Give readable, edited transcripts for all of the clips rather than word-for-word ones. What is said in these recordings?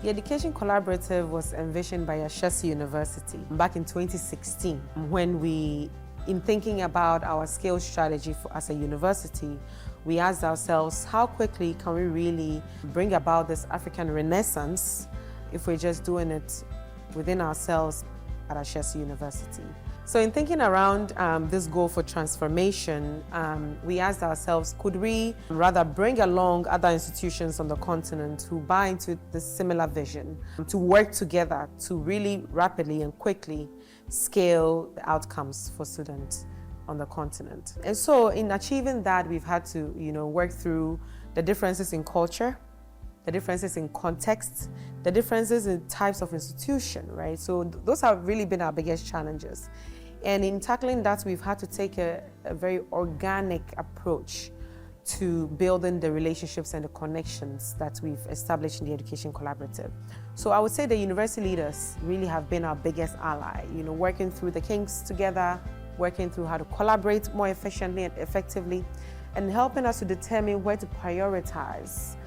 The Education Collaborative was envisioned by Ashesi University back in 2016 when in thinking about our skills strategy as a university, we asked ourselves, how quickly can we really bring about this African Renaissance if we're just doing it within ourselves at Ashesi University? So in thinking around this goal for transformation, we asked ourselves, could we rather bring along other institutions on the continent who buy into this similar vision to work together to really rapidly and quickly scale the outcomes for students on the continent. And so in achieving that, we've had to work through the differences in culture, the differences in context, the differences in types of institution, right? So those have really been our biggest challenges. And in tackling that, we've had to take a very organic approach to building the relationships and the connections that we've established in the Education Collaborative. So I would say the university leaders really have been our biggest ally, working through the kinks together, working through how to collaborate more efficiently and effectively, and helping us to determine where to prioritize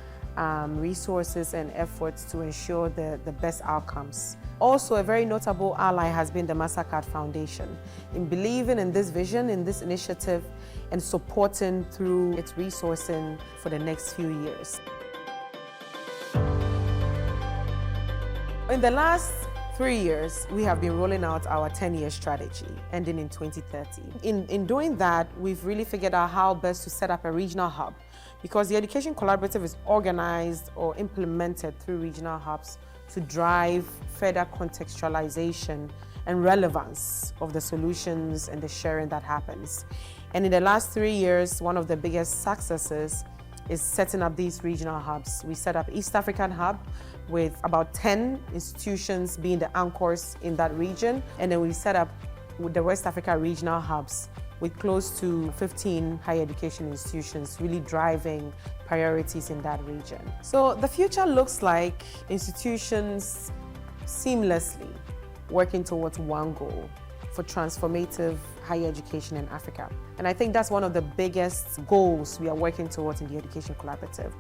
resources and efforts to ensure the best outcomes. Also, a very notable ally has been the MasterCard Foundation in believing in this vision, in this initiative, and supporting through its resourcing for the next few years. In the last 3 years, we have been rolling out our 10-year strategy, ending in 2030. In doing that, we've really figured out how best to set up a regional hub, because the Education Collaborative is organized or implemented through regional hubs to drive further contextualization and relevance of the solutions and the sharing that happens. And in the last 3 years, one of the biggest successes is setting up these regional hubs. We set up East African Hub with about 10 institutions being the anchors in that region. And then we set up with the West Africa regional hubs with close to 15 higher education institutions really driving priorities in that region. So the future looks like institutions seamlessly working towards one goal for transformative higher education in Africa. And I think that's one of the biggest goals we are working towards in the Education Collaborative,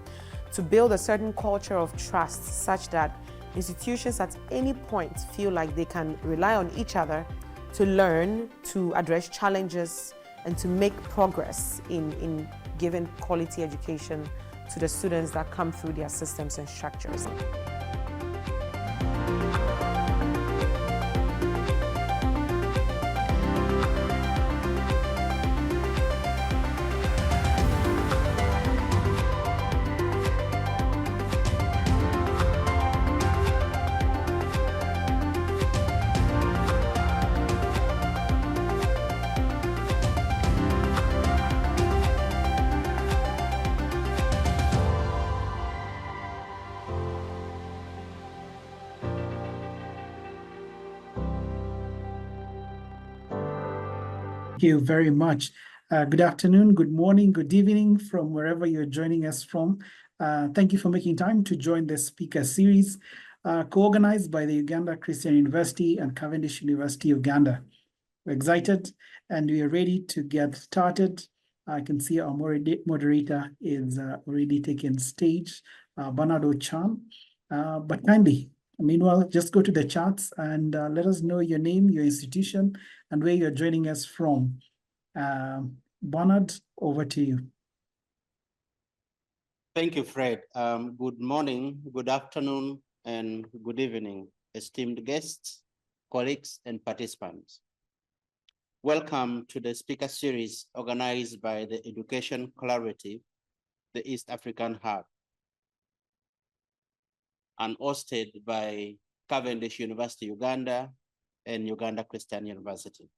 to build a certain culture of trust such that institutions at any point feel like they can rely on each other to learn, to address challenges, and to make progress in giving quality education to the students that come through their systems and structures. Thank you very much. Good afternoon, good morning, good evening from wherever you're joining us from. Thank you for making time to join the speaker series co-organized by the Uganda Christian University and Cavendish University Uganda. We're excited and we are ready to get started. I can see our moderator is already taking stage, Bernard Ochan. But kindly, meanwhile, just go to the charts and let us know your name, your institution, and where you're joining us from. Bernard, over to you. Thank you, Fred. Good morning, good afternoon, and good evening, esteemed guests, colleagues, and participants. Welcome to the speaker series organized by the Education Collaborative, the East African Hub, and hosted by Cavendish University Uganda and Uganda Christian University.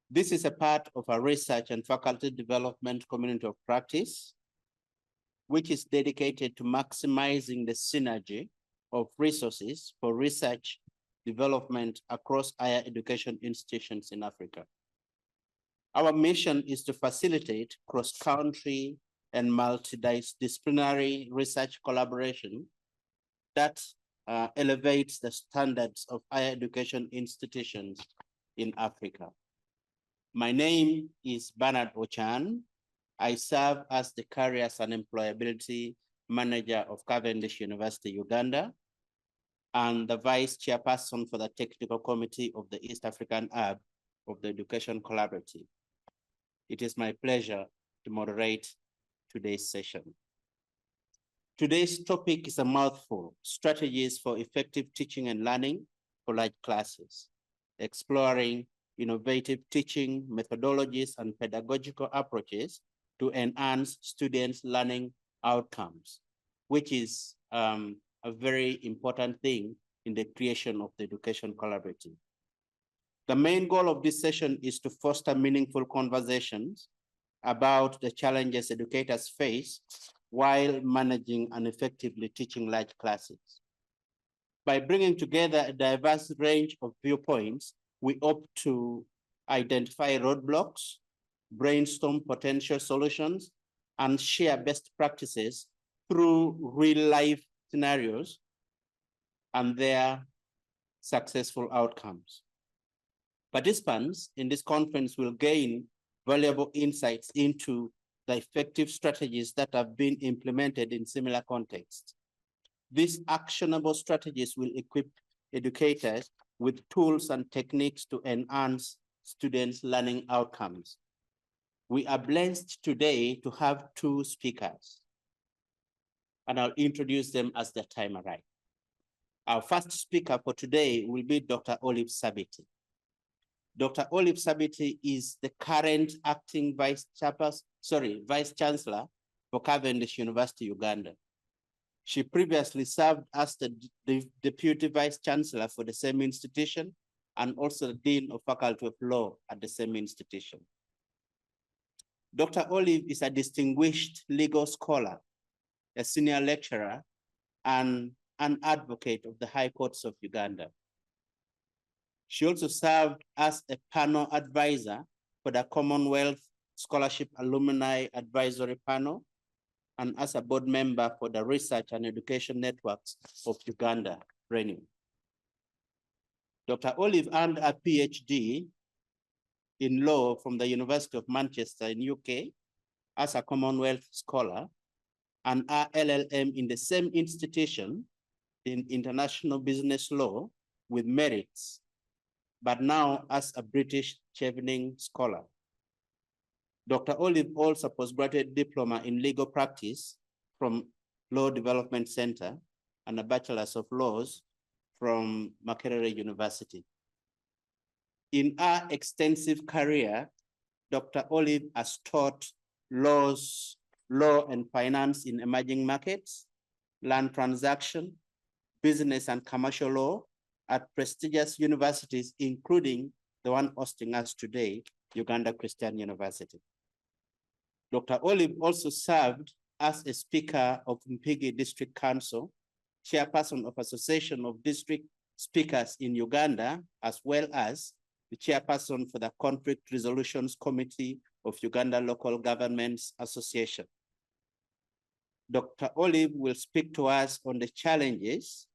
This is a part of a research and faculty development community of practice, which is dedicated to maximizing the synergy of resources for research development across higher education institutions in Africa. Our mission is to facilitate cross-country and multidisciplinary research collaboration that elevates the standards of higher education institutions in Africa. My name is Bernard Ochan. I serve as the Careers and Employability Manager of Cavendish University Uganda, and the Vice Chairperson for the Technical Committee of the East African Hub of the Education Collaborative. It is my pleasure to moderate today's session. Today's topic is a mouthful: strategies for effective teaching and learning for large classes, exploring innovative teaching methodologies and pedagogical approaches to enhance students' learning outcomes, which is a very important thing in the creation of the Education Collaborative. The main goal of this session is to foster meaningful conversations about the challenges educators face while managing and effectively teaching large classes. By bringing together a diverse range of viewpoints, we hope to identify roadblocks, brainstorm potential solutions, and share best practices through real-life scenarios and their successful outcomes. Participants in this conference will gain valuable insights into the effective strategies that have been implemented in similar contexts. These actionable strategies will equip educators with tools and techniques to enhance students' learning outcomes. We are blessed today to have two speakers, and I'll introduce them as their time arrives. Our first speaker for today will be Dr. Olive Sabiiti. Dr. Olive Sabiiti is the current acting Vice Chancellor for Cavendish University Uganda. She previously served as the Deputy Vice Chancellor for the same institution and also the Dean of Faculty of Law at the same institution. Dr. Olive is a distinguished legal scholar, a senior lecturer, and an advocate of the High Courts of Uganda. She also served as a panel advisor for the Commonwealth Scholarship Alumni Advisory Panel and as a board member for the Research and Education Networks of Uganda, RENU. Dr. Olive earned a PhD in law from the University of Manchester in UK as a Commonwealth scholar and a LLM in the same institution in international business law with merits, but now as a British Chevening scholar. Dr. Olive also postgraduate diploma in legal practice from Law Development Center and a Bachelor's of Laws from Makerere University. In her extensive career, Dr. Olive has taught law and finance in emerging markets, land transaction, business and commercial law at prestigious universities, including the one hosting us today, Uganda Christian University. Dr. Olive also served as a speaker of Mpigi District Council, chairperson of Association of District Speakers in Uganda, as well as the chairperson for the Conflict Resolutions Committee of Uganda Local Governments Association. Dr. Olive will speak to us on the challenges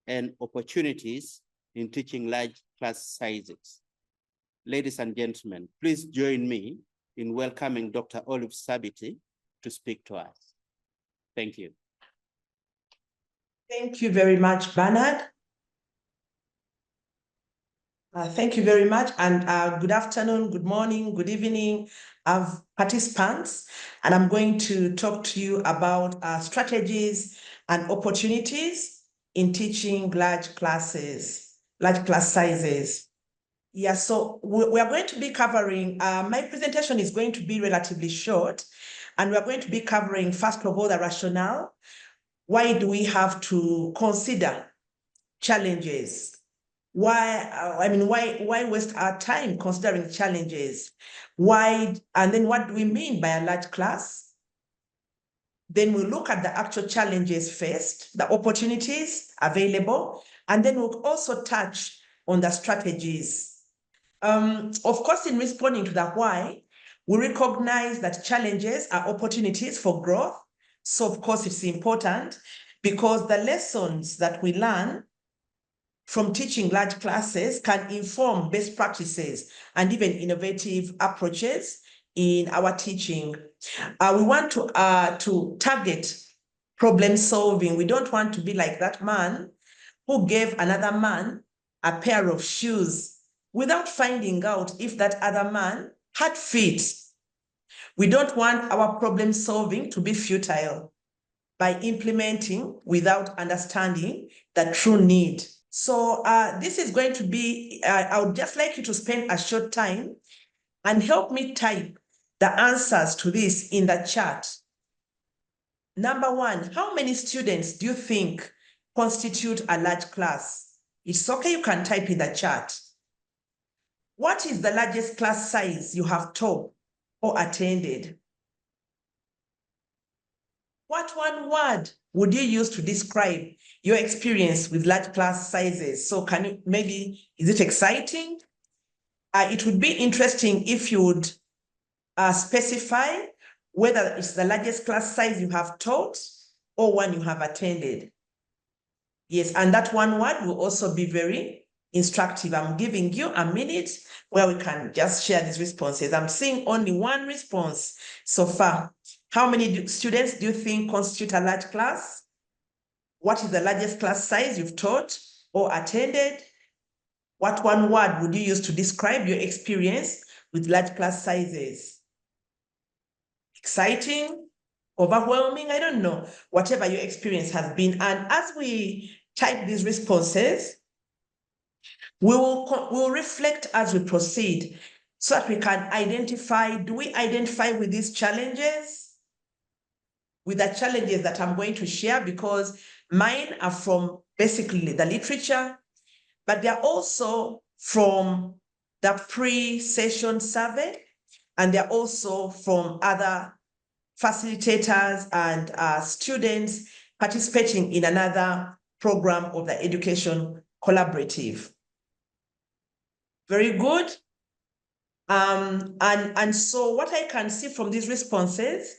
and opportunities in teaching large class sizes. Ladies and gentlemen, please join me in welcoming Dr. Olive Sabiiti to speak to us. Thank you. Thank you very much, Bernard. Thank you very much, and good afternoon, good morning, good evening, participants. And I'm going to talk to you about strategies and opportunities in teaching large class sizes. Yeah, so we are going to be covering, my presentation is going to be relatively short, and we're going to be covering, first of all, the rationale. Why do we have to consider challenges? Why waste our time considering challenges? Why, and then what do we mean by a large class? Then we'll look at the actual challenges first, the opportunities available, and then we'll also touch on the strategies. Of course, in responding to the why, we recognize that challenges are opportunities for growth. So of course, it's important because the lessons that we learn from teaching large classes can inform best practices and even innovative approaches in our teaching. We want to target problem solving. We don't want to be like that man who gave another man a pair of shoes without finding out if that other man had feet. We don't want our problem solving to be futile by implementing without understanding the true need. So this is going to be, I would just like you to spend a short time and help me type the answers to this in the chat. Number one, how many students do you think constitute a large class? It's okay, you can type in the chat. What is the largest class size you have taught or attended? What one word would you use to describe your experience with large class sizes? So can you, maybe, is it exciting? It would be interesting if you would specify whether it's the largest class size you have taught or one you have attended. Yes, and that one word will also be very instructive. I'm giving you a minute where we can just share these responses. I'm seeing only one response so far. How many students do you think constitute a large class? What is the largest class size you've taught or attended? What one word would you use to describe your experience with large class sizes? Exciting, overwhelming, I don't know, whatever your experience has been. And as we type these responses, we'll reflect as we proceed so that we can identify, do we identify with these challenges? With the challenges that I'm going to share, because mine are from basically the literature, but they're also from the pre-session survey, and they're also from other facilitators and students participating in another program of the Education Collaborative. Very good. And so what I can see from these responses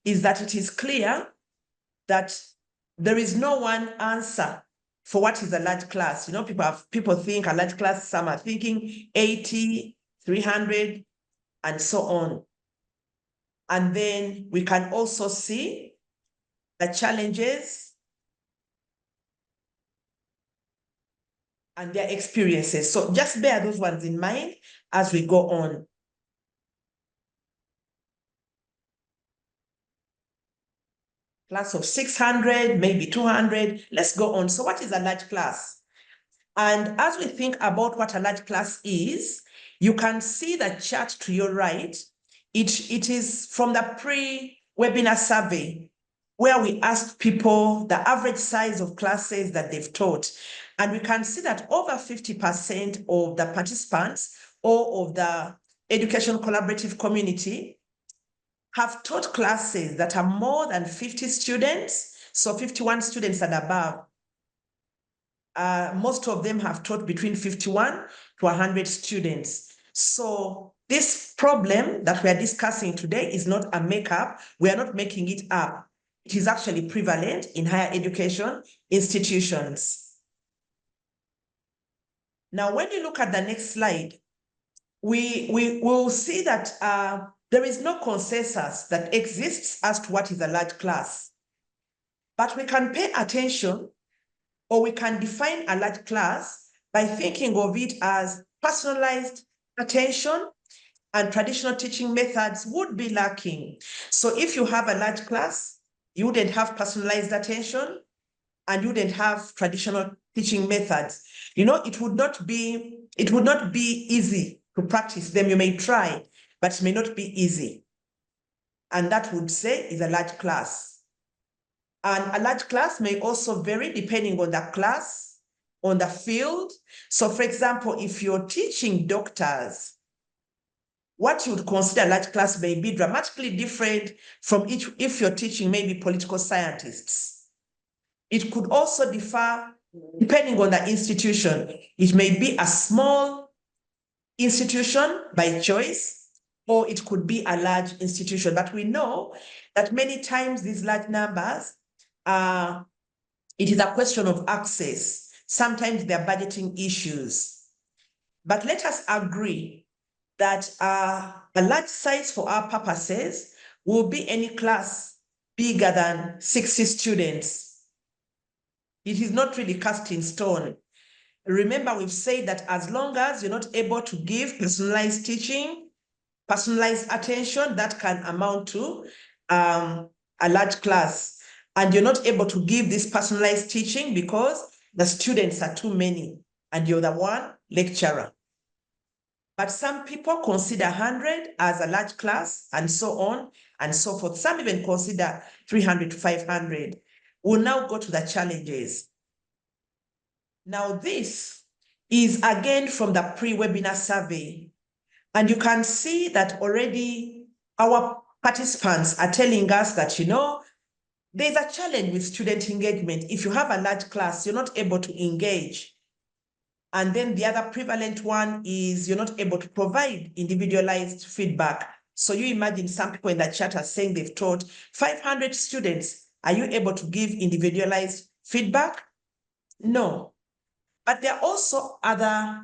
is that it is clear that there is no one answer for what is a large class. You know, people think a large class, some are thinking 80, 300, and so on. And then we can also see the challenges and their experiences. So just bear those ones in mind as we go on. Class of 600, maybe 200, let's go on. So what is a large class? And as we think about what a large class is, you can see the chart to your right. It is from the pre-webinar survey where we asked people the average size of classes that they've taught. And we can see that over 50% of the participants or of the education collaborative community have taught classes that are more than 50 students, so 51 students and above. Most of them have taught between 51 to 100 students. So this problem that we are discussing today is not a makeup. We are not making it up. It is actually prevalent in higher education institutions. Now, when you look at the next slide, we will see that there is no consensus that exists as to what is a large class. But we can pay attention, or we can define a large class by thinking of it as personalized attention, and traditional teaching methods would be lacking. So if you have a large class, you wouldn't have personalized attention and you wouldn't have traditional teaching methods. You know, it would not be easy to practice them. You may try, but it may not be easy. And that would say is a large class. And a large class may also vary depending on the class, on the field. So for example, if you're teaching doctors, what you would consider a large class may be dramatically different from if you're teaching maybe political scientists. It could also differ depending on the institution. It may be a small institution by choice, or it could be a large institution. But we know that many times these large numbers, it is a question of access. Sometimes there are budgeting issues. But let us agree that a large size for our purposes will be any class bigger than 60 students. it is not really cast in stone. Remember, we've said that as long as you're not able to give personalized teaching, personalized attention, that can amount to a large class. And you're not able to give this personalized teaching because the students are too many and you're the one lecturer. But some people consider 100 as a large class and so on and so forth. Some even consider 300 to 500. We'll now go to the challenges. Now this is again from the pre-webinar survey. And you can see that already our participants are telling us that, there's a challenge with student engagement. If you have a large class, you're not able to engage. And then the other prevalent one is you're not able to provide individualized feedback. So you imagine some people in the chat are saying they've taught 500 students. Are you able to give individualized feedback? No. But there are also other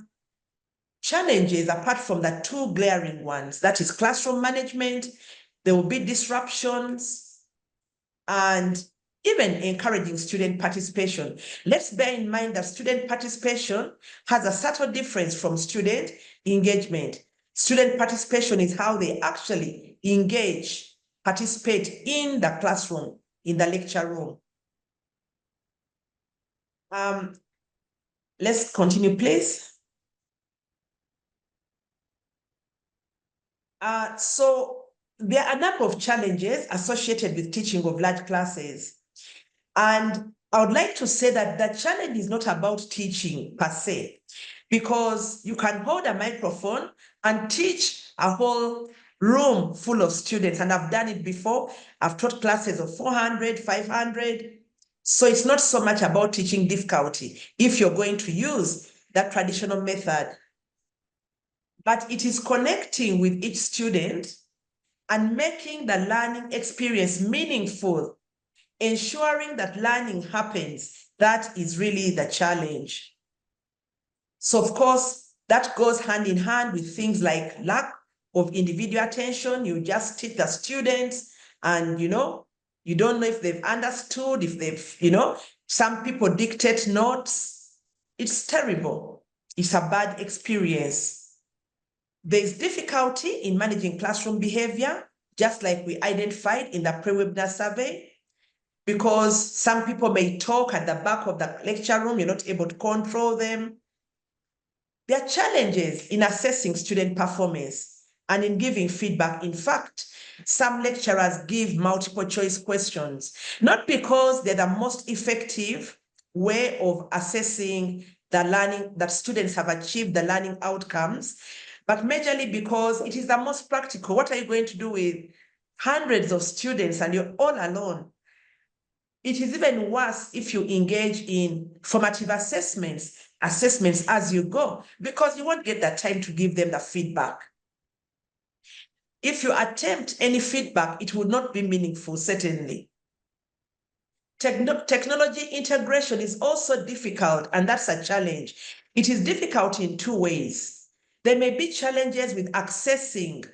challenges apart from the two glaring ones. That is classroom management. There will be disruptions and even encouraging student participation. Let's bear in mind that student participation has a subtle difference from student engagement. Student participation is how they actually engage, participate in the classroom, in the lecture room. Let's continue, please. So there are a number of challenges associated with teaching of large classes. And I would like to say that the challenge is not about teaching per se, because you can hold a microphone and teach a whole room full of students. And I've done it before. I've taught classes of 400, 500. So it's not so much about teaching difficulty if you're going to use that traditional method. But it is connecting with each student and making the learning experience meaningful, ensuring that learning happens. That is really the challenge. So of course, that goes hand in hand with things like lack of individual attention. You just teach the students and, you don't know if they've understood, if they've, some people dictate notes. It's terrible. It's a bad experience. There's difficulty in managing classroom behavior, just like we identified in the pre-webinar survey, because some people may talk at the back of the lecture room, you're not able to control them. There are challenges in assessing student performance and in giving feedback. In fact, some lecturers give multiple choice questions, not because they're the most effective way of assessing the learning that students have achieved the learning outcomes, but majorly because it is the most practical. What are you going to do with hundreds of students and you're all alone? It is even worse if you engage in formative assessments as you go, because you won't get the time to give them the feedback. If you attempt any feedback, it will not be meaningful, certainly. Technology integration is also difficult, and that's a challenge. It is difficult in two ways. There may be challenges with accessing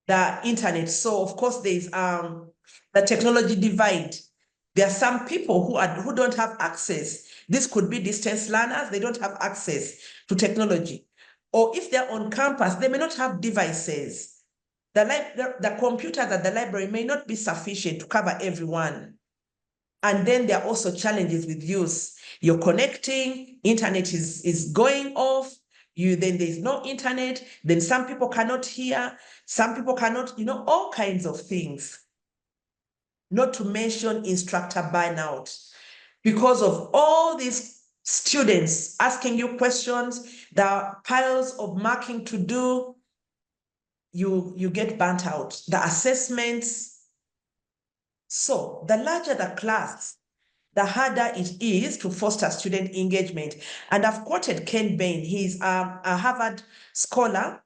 the internet. So of course there's the technology divide. There are some people who don't have access. This could be distance learners. They don't have access to technology. Or if they're on campus, they may not have devices. The computers at the library may not be sufficient to cover everyone. And then there are also challenges with use. You're connecting, internet is going off, then there's no internet, then some people cannot hear, some people cannot, all kinds of things. Not to mention instructor burnout. Because of all these students asking you questions, there are piles of marking to do, you get burnt out. The assessments. So the larger the class, the harder it is to foster student engagement. And I've quoted Ken Bain. He's a Harvard scholar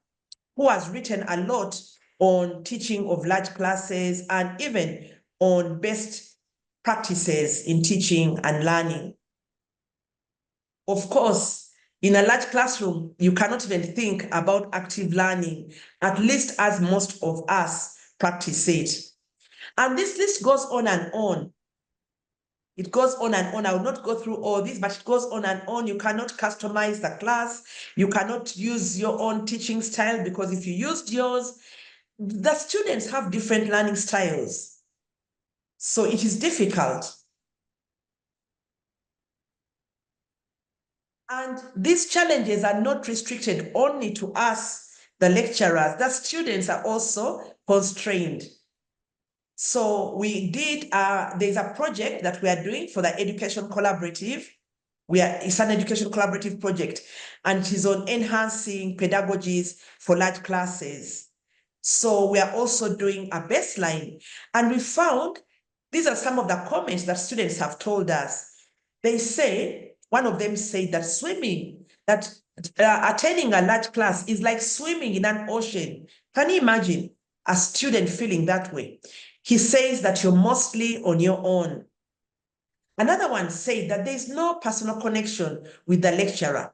who has written a lot on teaching of large classes and even on best practices in teaching and learning. Of course, in a large classroom, you cannot even think about active learning, at least as most of us practice it. And this list goes on and on. It goes on and on. I will not go through all this, but it goes on and on. You cannot customize the class. You cannot use your own teaching style, because if you used yours, the students have different learning styles. So it is difficult. And these challenges are not restricted only to us, the lecturers. The students are also constrained. So we did, there's a project that we are doing for the Education Collaborative. It's an education collaborative project, and it is on enhancing pedagogies for large classes. So we are also doing a baseline, and we found, these are some of the comments that students have told us. They say, one of them said that swimming, that attending a large class is like swimming in an ocean. Can you imagine a student feeling that way? He says that you're mostly on your own. Another one said that there's no personal connection with the lecturer.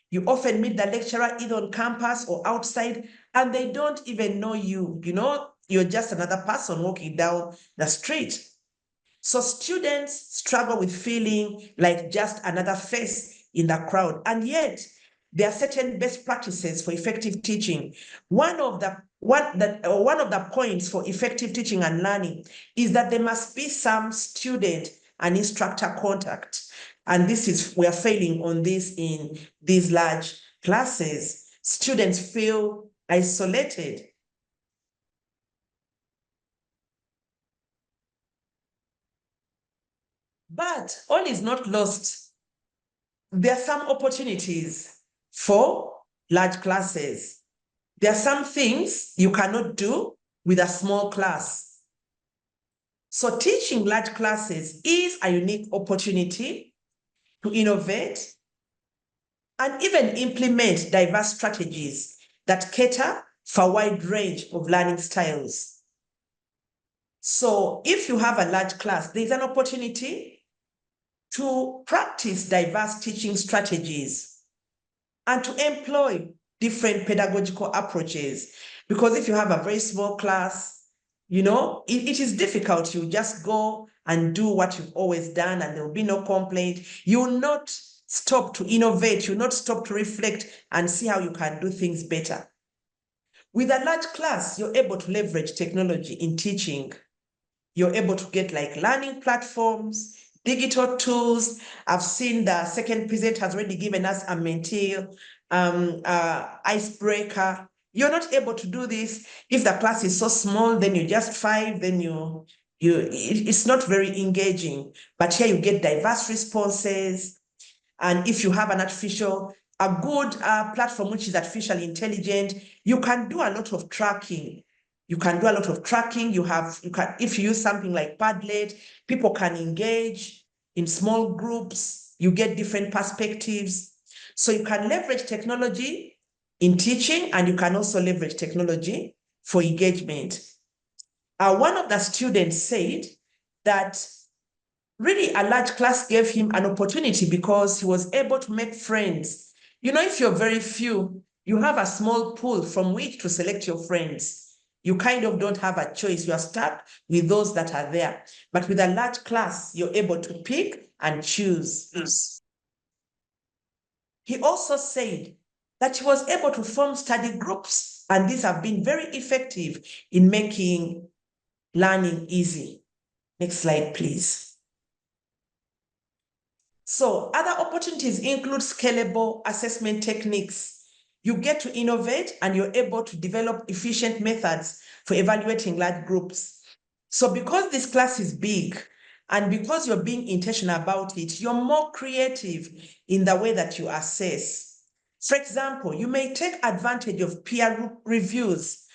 You often meet the lecturer either on campus or outside, and they don't even know you. You know, you're just another person walking down the street. So students struggle with feeling like just another face in the crowd. And yet, there are certain best practices for effective teaching. One of the points for effective teaching and learning is that there must be some student and instructor contact. And we are failing on this in these large classes. Students feel isolated. But all is not lost. There are some opportunities for large classes. There are some things you cannot do with a small class. So teaching large classes is a unique opportunity to innovate and even implement diverse strategies that cater for a wide range of learning styles. So if you have a large class, there's an opportunity to practice diverse teaching strategies and to employ different pedagogical approaches. Because if you have a very small class, you know, it is difficult. You just go and do what you've always done and there will be no complaint. You will not stop to innovate. You will not stop to reflect and see how you can do things better. With a large class, you're able to leverage technology in teaching. You're able to get like learning platforms, digital tools. I've seen the second presenter has already given us a Mentil icebreaker. You're not able to do this if the class is so small, then you're just 5, then it's not very engaging. But here you get diverse responses. And if you have a good platform which is artificially intelligent, you can do a lot of tracking. If you use something like Padlet, people can engage in small groups. You get different perspectives. So you can leverage technology in teaching, and you can also leverage technology for engagement. One of the students said that really a large class gave him an opportunity because he was able to make friends. You know, if you're very few, you have a small pool from which to select your friends. You kind of don't have a choice. You are stuck with those that are there. But with a large class, you're able to pick and choose. He also said that he was able to form study groups, and these have been very effective in making learning easy. Next slide, please. So other opportunities include scalable assessment techniques. You get to innovate and you're able to develop efficient methods for evaluating large groups. So because this class is big and because you're being intentional about it, you're more creative in the way that you assess. For example, you may take advantage of peer reviews.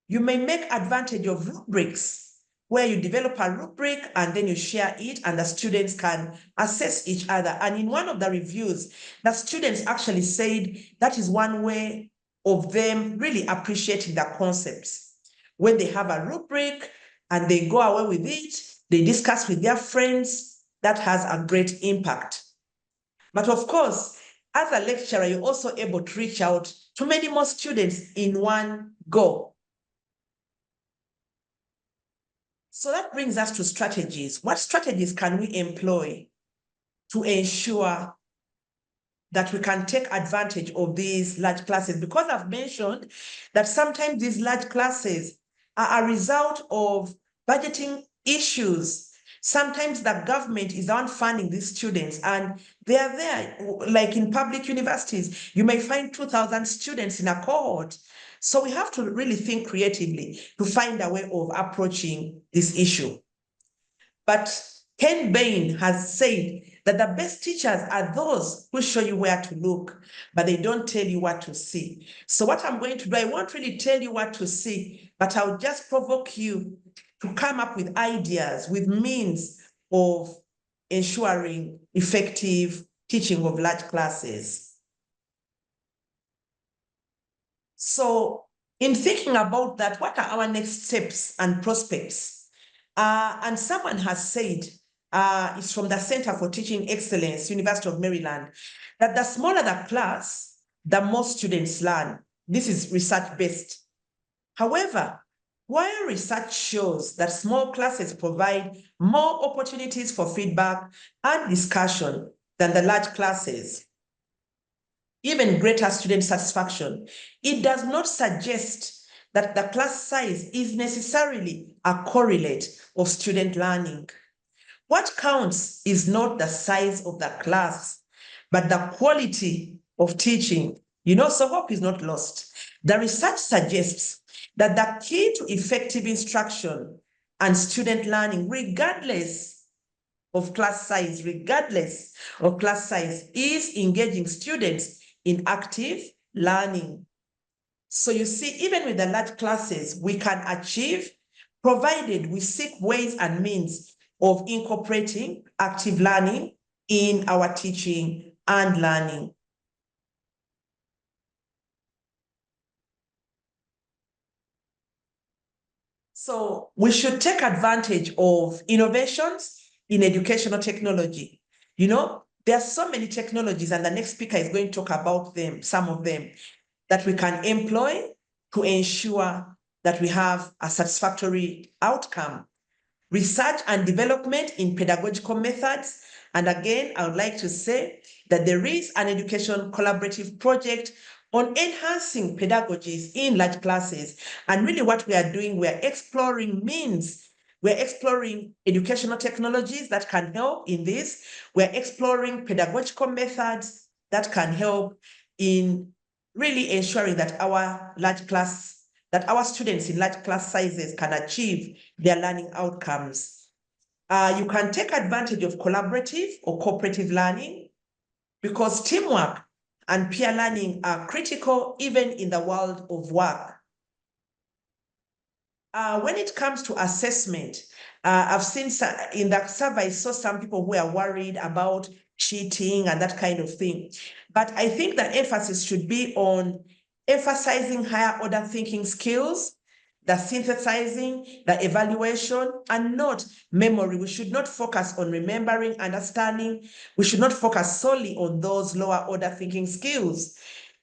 You may make advantage of rubrics, where you develop a rubric and then you share it and the students can assess each other. And in one of the reviews, the students actually said that is one way of them really appreciating the concepts. When they have a rubric and they go away with it, they discuss with their friends, that has a great impact. But of course, as a lecturer, you're also able to reach out to many more students in one go. So that brings us to strategies. What strategies can we employ to ensure that we can take advantage of these large classes? Because I've mentioned that sometimes these large classes are a result of budgeting issues. Sometimes the government is the one funding these students, and they are there, like in public universities, you may find 2,000 students in a cohort. So we have to really think creatively to find a way of approaching this issue. But Ken Bain has said that the best teachers are those who show you where to look, but they don't tell you what to see. So what I'm going to do, I won't really tell you what to see, but I'll just provoke you to come up with ideas, with means of ensuring effective teaching of large classes. So in thinking about that, what are our next steps and prospects? And someone has said, it's from the Center for Teaching Excellence, University of Maryland, that the smaller the class, the more students learn. This is research-based. However, while research shows that small classes provide more opportunities for feedback and discussion than the large classes, even greater student satisfaction, it does not suggest that the class size is necessarily a correlate of student learning. What counts is not the size of the class, but the quality of teaching. So hope is not lost. The research suggests that the key to effective instruction and student learning, regardless of class size, is engaging students in active learning. So you see, even with the large classes, we can achieve, provided we seek ways and means of incorporating active learning in our teaching and learning. So we should take advantage of innovations in educational technology. There are so many technologies, and the next speaker is going to talk about them, some of them, that we can employ to ensure that we have a satisfactory outcome. Research and development in pedagogical methods. And again, I would like to say that there is an education collaborative project on enhancing pedagogies in large classes. And really what we are doing, we're exploring means. We're exploring educational technologies that can help in this. We're exploring pedagogical methods that can help in really ensuring that our students in large class sizes can achieve their learning outcomes. You can take advantage of collaborative or cooperative learning, because teamwork and peer learning are critical even in the world of work. When it comes to assessment, I've seen in the survey, I saw some people who are worried about cheating and that kind of thing. But I think the emphasis should be on emphasizing higher order thinking skills, the synthesizing, the evaluation, and not memory. We should not focus on remembering, understanding. We should not focus solely on those lower order thinking skills.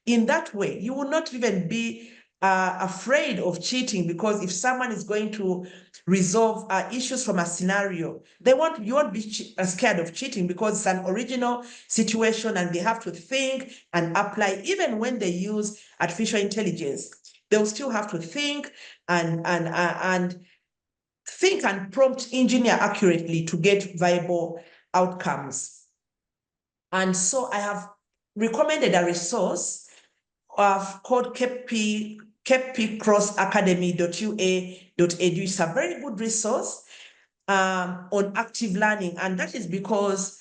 In that way, you will not even be afraid of cheating, because if someone is going to resolve issues from a scenario, you won't be scared of cheating, because it's an original situation and they have to think and apply. Even when they use artificial intelligence, they'll still have to think and think and prompt engineer accurately to get viable outcomes. And so I have recommended a resource called kepcrossacademy.ua.edu. It's a very good resource on active learning. And that is because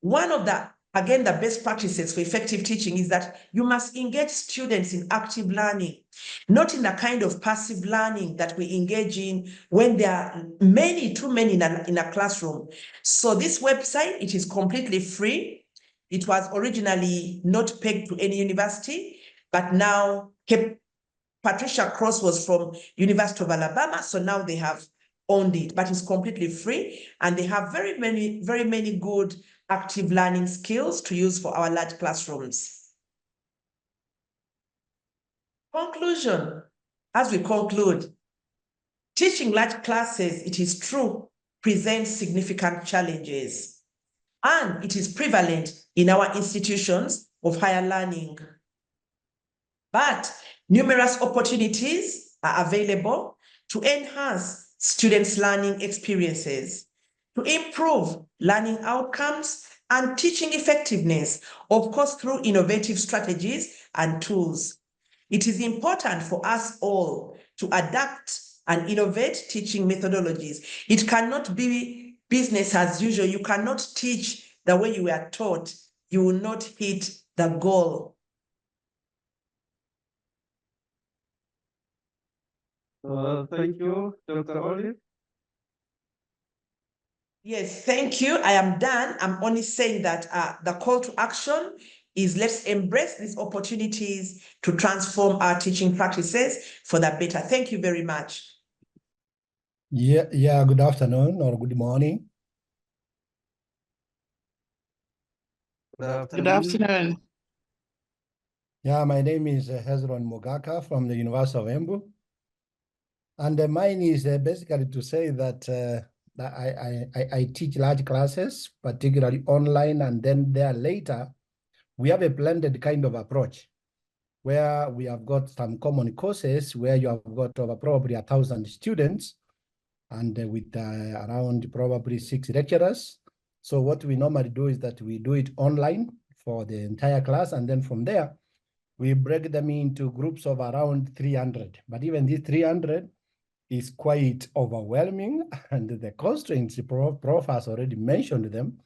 one of the best practices for effective teaching is that you must engage students in active learning, not in the kind of passive learning that we engage in when there are too many in a classroom. So this website, it is completely free. It was originally not pegged to any university, but now Patricia Cross was from University of Alabama, so now they have owned it, but it's completely free, and they have very many good active learning skills to use for our large classrooms. Conclusion, as we conclude, Teaching large classes, it is true, presents significant challenges, and it is prevalent in our institutions of higher learning. But numerous opportunities are available to enhance students' learning experiences, to improve learning outcomes and teaching effectiveness, of course, through innovative strategies and tools. It is important for us all to adapt and innovate teaching methodologies. It cannot be business as usual. You cannot teach the way you were taught. You will not hit the goal. Thank you, Dr. Olive. Yes, thank you. I am done. I'm only saying that the call to action is let's embrace these opportunities to transform our teaching practices for the better. Thank you very much. Yeah, good afternoon or good morning. Good afternoon. Yeah, my name is Hezron Mogaka from the University of Embu. And mine is basically to say that I teach large classes, particularly online, and then there later, we have a blended kind of approach where we have got some common courses where you have got over probably 1,000 students and with around probably 6 lecturers. So what we normally do is that we do it online for the entire class, and then from there, we break them into groups of around 300. But even these 300 is quite overwhelming, and the constraints, Prof has already mentioned them.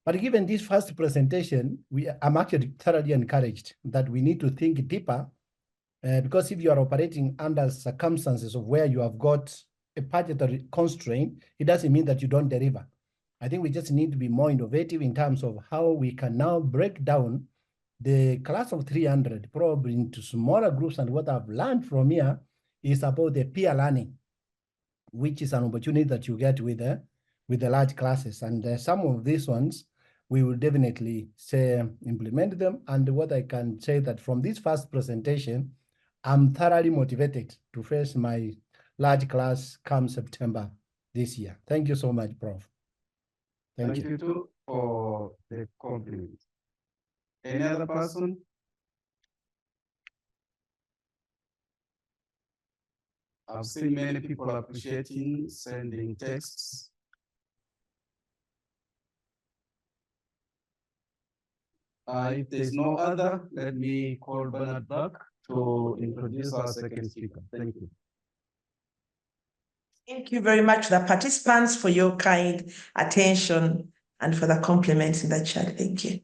But given this first presentation, I'm actually thoroughly encouraged that we need to think deeper, because if you are operating under circumstances of where you have got a budgetary constraint, it doesn't mean that you don't deliver. I think we just need to be more innovative in terms of how we can now break down the class of 300 probably into smaller groups. And what I've learned from here is about the peer learning, which is an opportunity that you get with the large classes. And some of these ones, we will definitely say implement them. And what I can say that from this first presentation, I'm thoroughly motivated to face my large class come September this year. Thank you so much, Prof. Thank you too for the compliment. Any other person? I've seen many people appreciating sending texts. If there's no other, let me call Bernard back to introduce our second speaker. Thank you. Thank you very much to the participants for your kind attention and for the compliments in the chat. Thank you.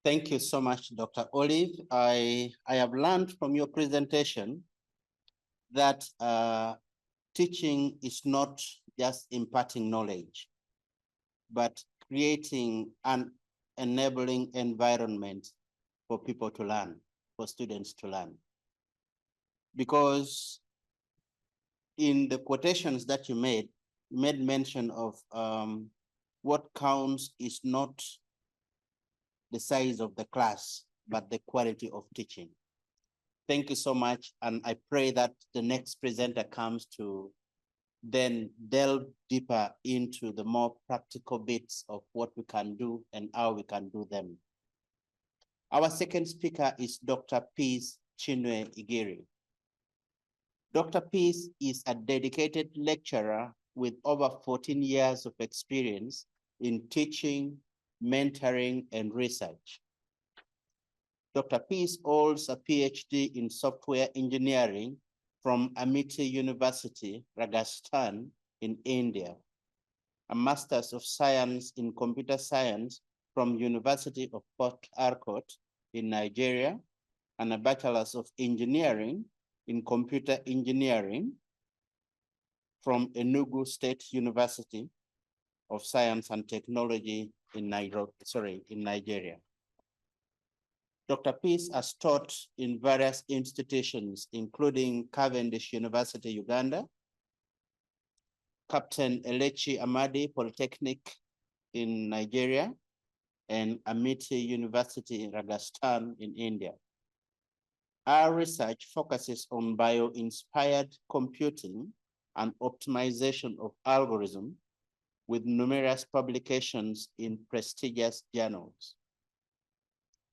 Thank you so much, Dr. Olive. I have learned from your presentation that teaching is not just imparting knowledge, but creating an enabling environment for people to learn, for students to learn. Because in the quotations that you made mention of what counts is not the size of the class, but the quality of teaching. Thank you so much. And I pray that the next presenter comes to then delve deeper into the more practical bits of what we can do and how we can do them. Our second speaker is Dr. Peace Chinwe Igiri. Dr. Peace is a dedicated lecturer with over 14 years of experience in teaching, mentoring, and research. Dr. Peace holds a PhD in software engineering from Sabiiti University, Rajasthan in India, a Master's of Science in Computer Science from University of Port Harcourt in Nigeria, and a Bachelor's of Engineering in Computer Engineering from Enugu State University of Science and Technology in Nigeria. Dr. Peace has taught in various institutions, including Cavendish University Uganda, Captain Elechi Amadi Polytechnic in Nigeria, and Sabiiti University in Rajasthan in India. Our research focuses on bio-inspired computing and optimization of algorithms with numerous publications in prestigious journals.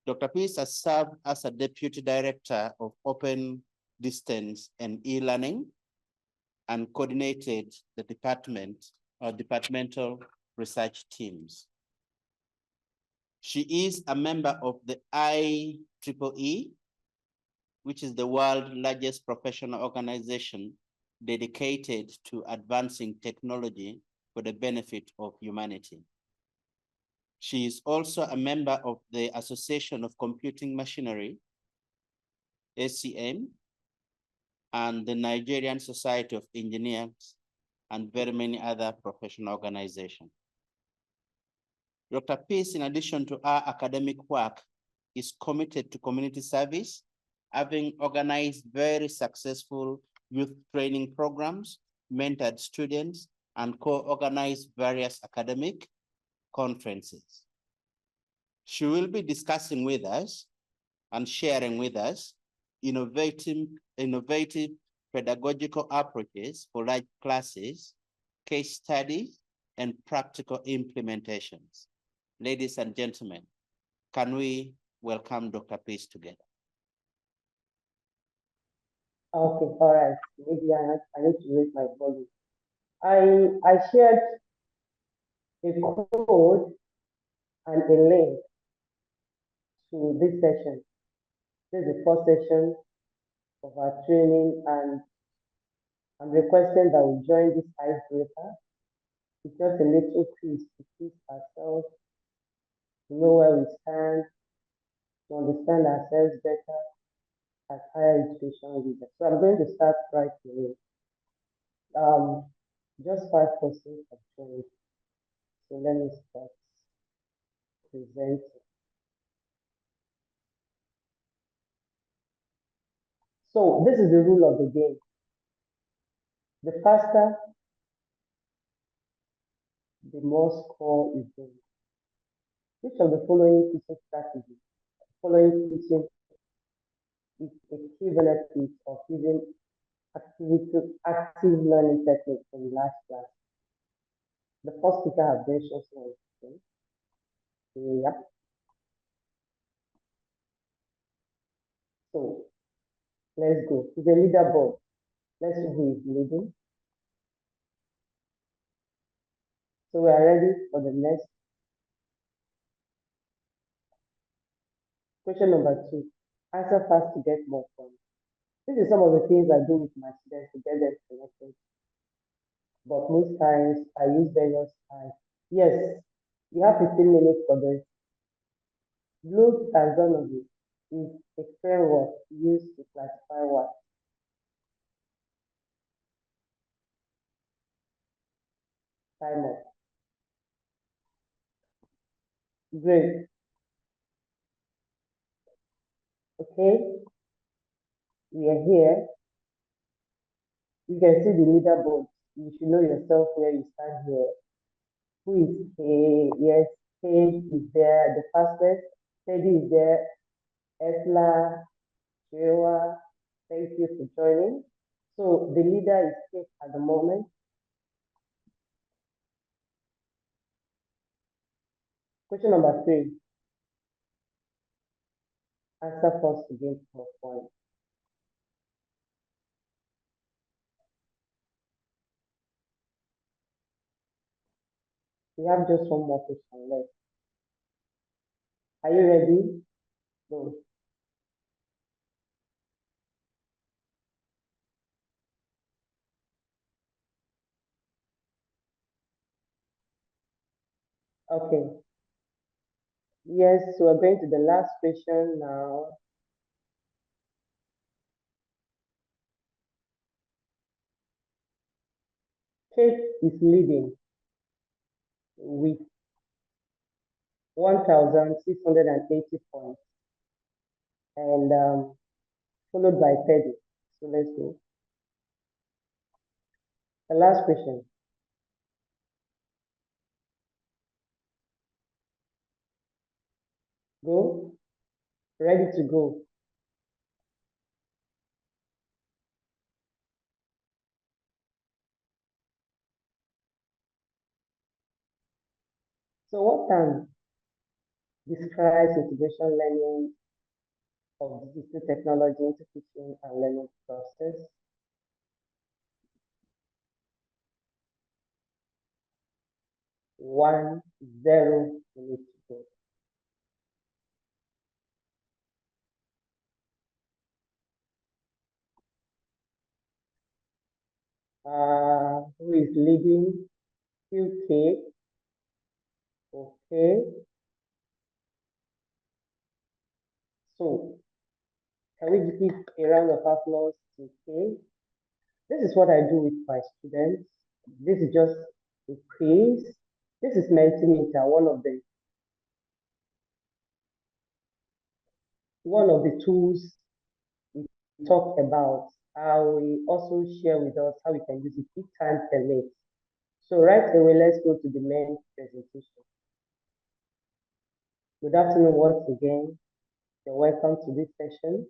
Dr. Peace has served as a Deputy Director of Open Distance and E-Learning and coordinated the departmental research teams. She is a member of the IEEE, which is the world's largest professional organization dedicated to advancing technology for the benefit of humanity. She is also a member of the Association of Computing Machinery, ACM, and the Nigerian Society of Engineers, and very many other professional organizations. Dr. Peace, in addition to our academic work, is committed to community service, having organized very successful youth training programs, mentored students, and co-organized various academic conferences. She will be discussing with us and sharing with us innovative pedagogical approaches for large classes, case studies, and practical implementations. Ladies and gentlemen, can we welcome Dr. Peace together? Okay, all right. Maybe I need to raise my volume. I shared a code and a link to this session. This is the first session of our training, and I'm requesting that we join this icebreaker. It's just a little quiz to teach ourselves, to know where we stand, to understand ourselves better as higher education leaders. So I'm going to start right away. Just 5% of training. So let me start presenting. So this is the rule of the game. The faster, the more score is gained. Which of the following teaching strategies, following teaching is a key benefit of using active learning techniques in large class? The first speaker has mentioned something. Yep. So let's go to the leaderboard. Let's see who is leading. So we are ready for the next. Question number 2. Answer fast to get more points. This is some of the things I do with my students to get them connected. But most times I use various times. Yes, you have 15 minutes for this. Bloom's taxonomy is a framework used to classify what? Time up. Great. Okay, we are here. You can see the leaderboard. You should know yourself where you stand here. Who is K? Yes, K is there, the fastest. Teddy is there. Esla, Chewa, thank you for joining. So the leader is K at the moment. Question number 3. Answer first to gain more points. We have just one more question left. Are you ready? Go. Okay. Yes, so we're going to the last question now. Kate is leading with 1,680 points, and followed by Teddy. So let's go. The last question. Go. Ready to go. So what can describe integration learning of digital technology into teaching and learning process? One, zero, we need to go. Who is leading? UK. Okay. So, can we give a round of applause to UK? This is what I do with my students. This is just a quiz. This is Mentimeter, one of the tools we talk about. I will also share with us how we can use it if time permits. So right away, let's go to the main presentation. Good afternoon once again. You're welcome to this session.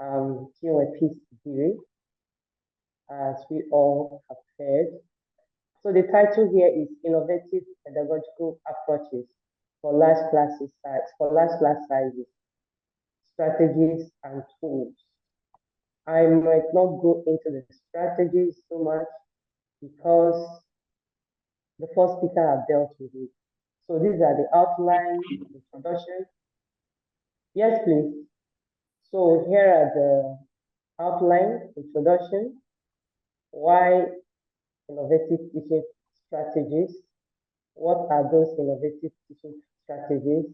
Chinwe Peace Igiri, as we all have heard. So the title here is Innovative Pedagogical Approaches for Large Class Sizes, Strategies and Tools. I might not go into the strategies so much because the first speaker have dealt with it. So these are the outline, introduction. Yes, please. So here are the outline, introduction, why innovative teaching strategies, what are those innovative teaching strategies,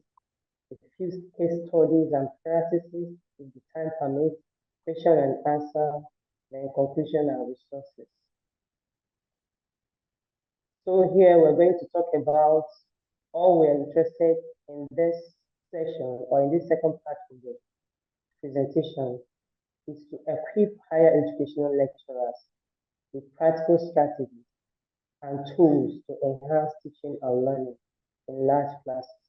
a few case studies and practices, if the time permits, question and answer, then conclusion and resources. So here we're going to talk about all we're interested in this session or in this second part of the presentation is to equip higher educational lecturers with practical strategies and tools to enhance teaching and learning in large classes.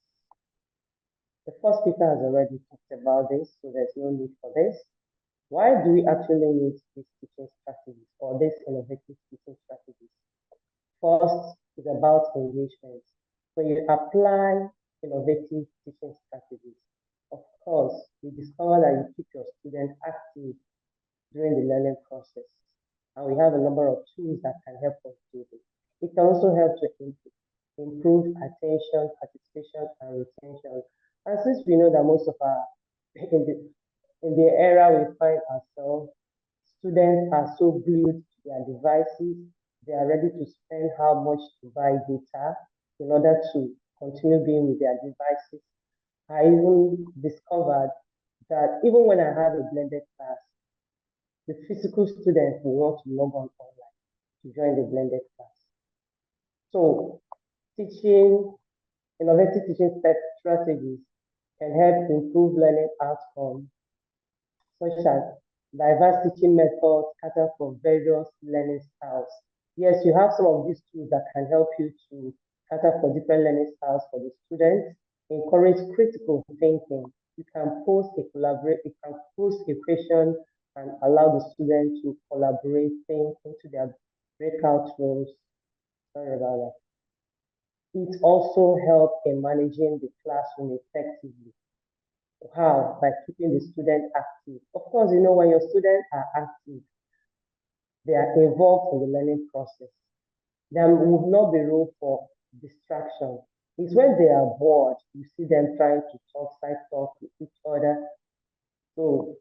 The first speaker has already talked about this, so there's no need for this. Why do we actually need these teaching strategies or these innovative teaching strategies? First is about engagement. When you apply innovative teaching strategies, of course, you discover that you keep your students active during the learning process. And we have a number of tools that can help us do this. It can also help to improve attention, participation, and retention. And since we know that most of our, in the era we find ourselves, students are so glued to their devices, they are ready to spend how much to buy data in order to continue being with their devices. I even discovered that even when I have a blended class, the physical students will want to log on online to join the blended class. So innovative teaching strategies can help improve learning outcomes, such as diverse teaching methods cater for various learning styles. Yes, you have some of these tools that can help you to cater for different learning styles for the students, encourage critical thinking. You can post a question and allow the students to collaborate, think into their breakout rooms. Sorry about that. It also helps in managing the classroom effectively. How? By keeping the student active. Of course, you know, when your students are active, they are involved in the learning process. There will not be room for distraction. It's when they are bored, you see them trying to side talk with each other. So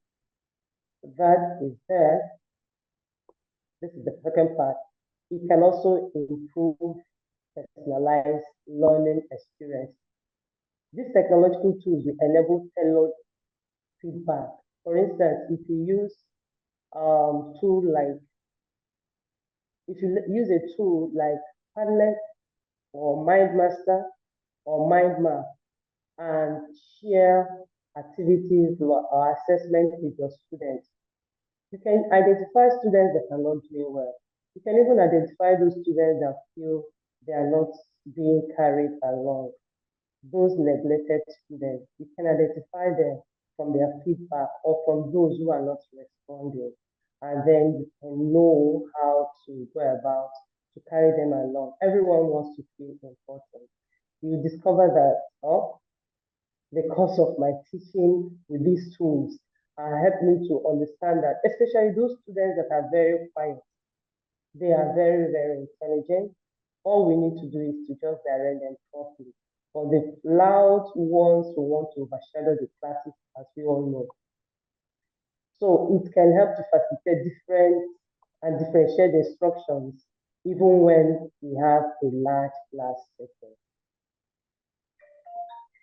that is there. This is the second part. It can also improve personalized learning experience. These technological tools will enable tailored feedback. For instance, if you use a tool like Padlet or MindMaster or MindMap and share activities or assessments with your students, you can identify students that are not doing well. You can even identify those students that feel they are not being carried along. Those neglected students, you can identify them from their feedback or from those who are not responding. And then you can know how to go about to carry them along. Everyone wants to feel important. you discover that, oh, the course of my teaching with these tools helped me to understand that, especially those students that are very quiet, they are very, very intelligent. All we need to do is to just direct them properly. For the loud ones who want to overshadow the classes, as we all know. So it can help to facilitate different and differentiate instructions, even when we have a large class setting.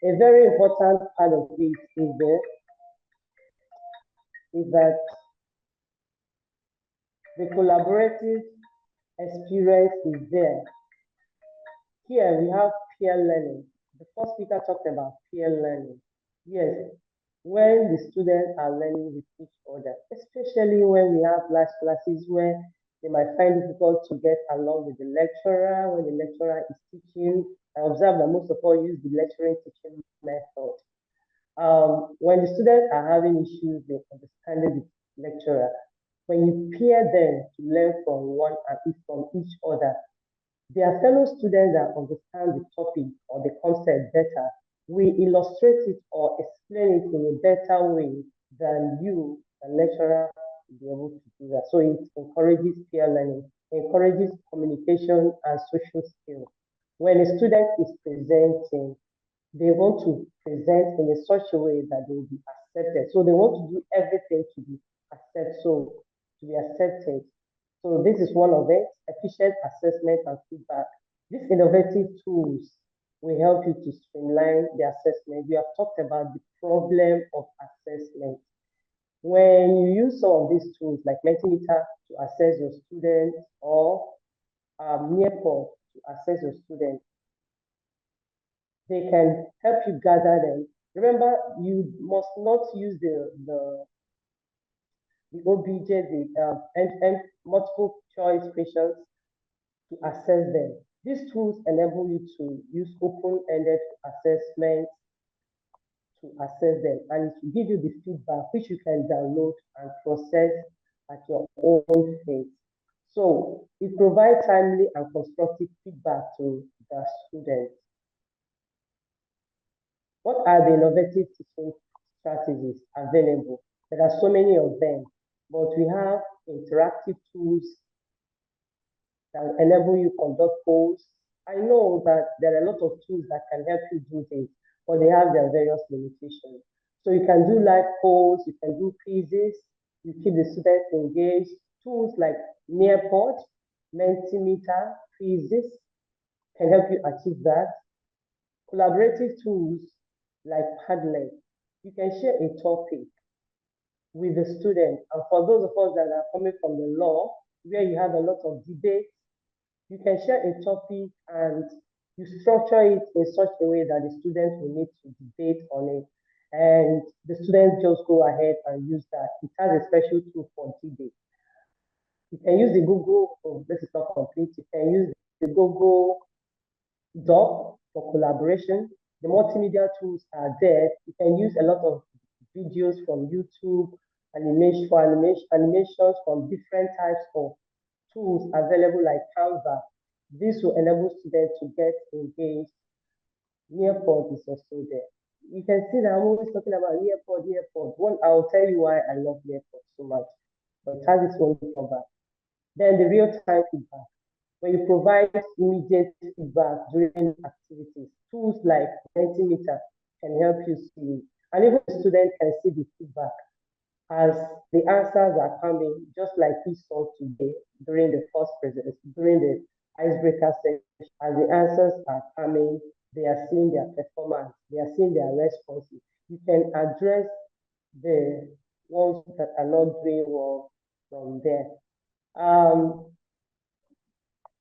A very important part of it is that the collaborative experience is there. Here we have peer learning. The first speaker talked about peer learning. Yes, when the students are learning with each other, especially when we have large classes where they might find it difficult to get along with the lecturer when the lecturer is teaching. I observe that most of all use the lecturing teaching method. When the students are having issues with understanding the lecturer, when you pair them to learn from one and from each other, their fellow students that understand the topic or the concept better will illustrate it or explain it in a better way than you, the lecturer, will be able to do that. So it encourages peer learning, encourages communication and social skills. When a student is presenting, they want to present in such a way that they will be accepted. So they want to do everything to be accepted. So this is one of it, efficient assessment and feedback. These innovative tools will help you to streamline the assessment. We have talked about the problem of assessment. When you use some of these tools like Mentimeter to assess your students or Nearpod to assess your students, they can help you gather them. Remember, you must not use the OBJ, and multiple choice questions to assess them. These tools enable you to use open-ended assessments to assess them, and it will give you the feedback which you can download and process at your own pace. So it provides timely and constructive feedback to the students. What are the innovative teaching strategies available? There are so many of them, but we have interactive tools that enable you to conduct polls. I know that there are a lot of tools that can help you do this, but they have their various limitations. So you can do live polls, you can do quizzes, you keep the students engaged. Tools like Nearpod, Mentimeter, quizzes can help you achieve that. Collaborative tools like Padlet, you can share a topic with the student. And for those of us that are coming from the law, where you have a lot of debate, you can share a topic and you structure it in such a way that the students will need to debate on it. And the students just go ahead and use that. It has a special tool for debate. You can use the Google, this is not complete, you can use the Google Doc for collaboration. The multimedia tools are there. You can use a lot of videos from YouTube, animations from different types of tools available like Canva. This will enable students to get engaged. Nearpod is also there. You can see that I'm always talking about Nearpod. One, I'll tell you why I love Nearpod so much, but it has its own drawback. Then the real-time feedback. When you provide immediate feedback during activities, tools like Mentimeter can help you see, and even the student can see the feedback as the answers are coming, just like we saw today during the first presentation, during the icebreaker session. As the answers are coming, they are seeing their performance, they are seeing their responses. You can address the ones that are not doing well from there.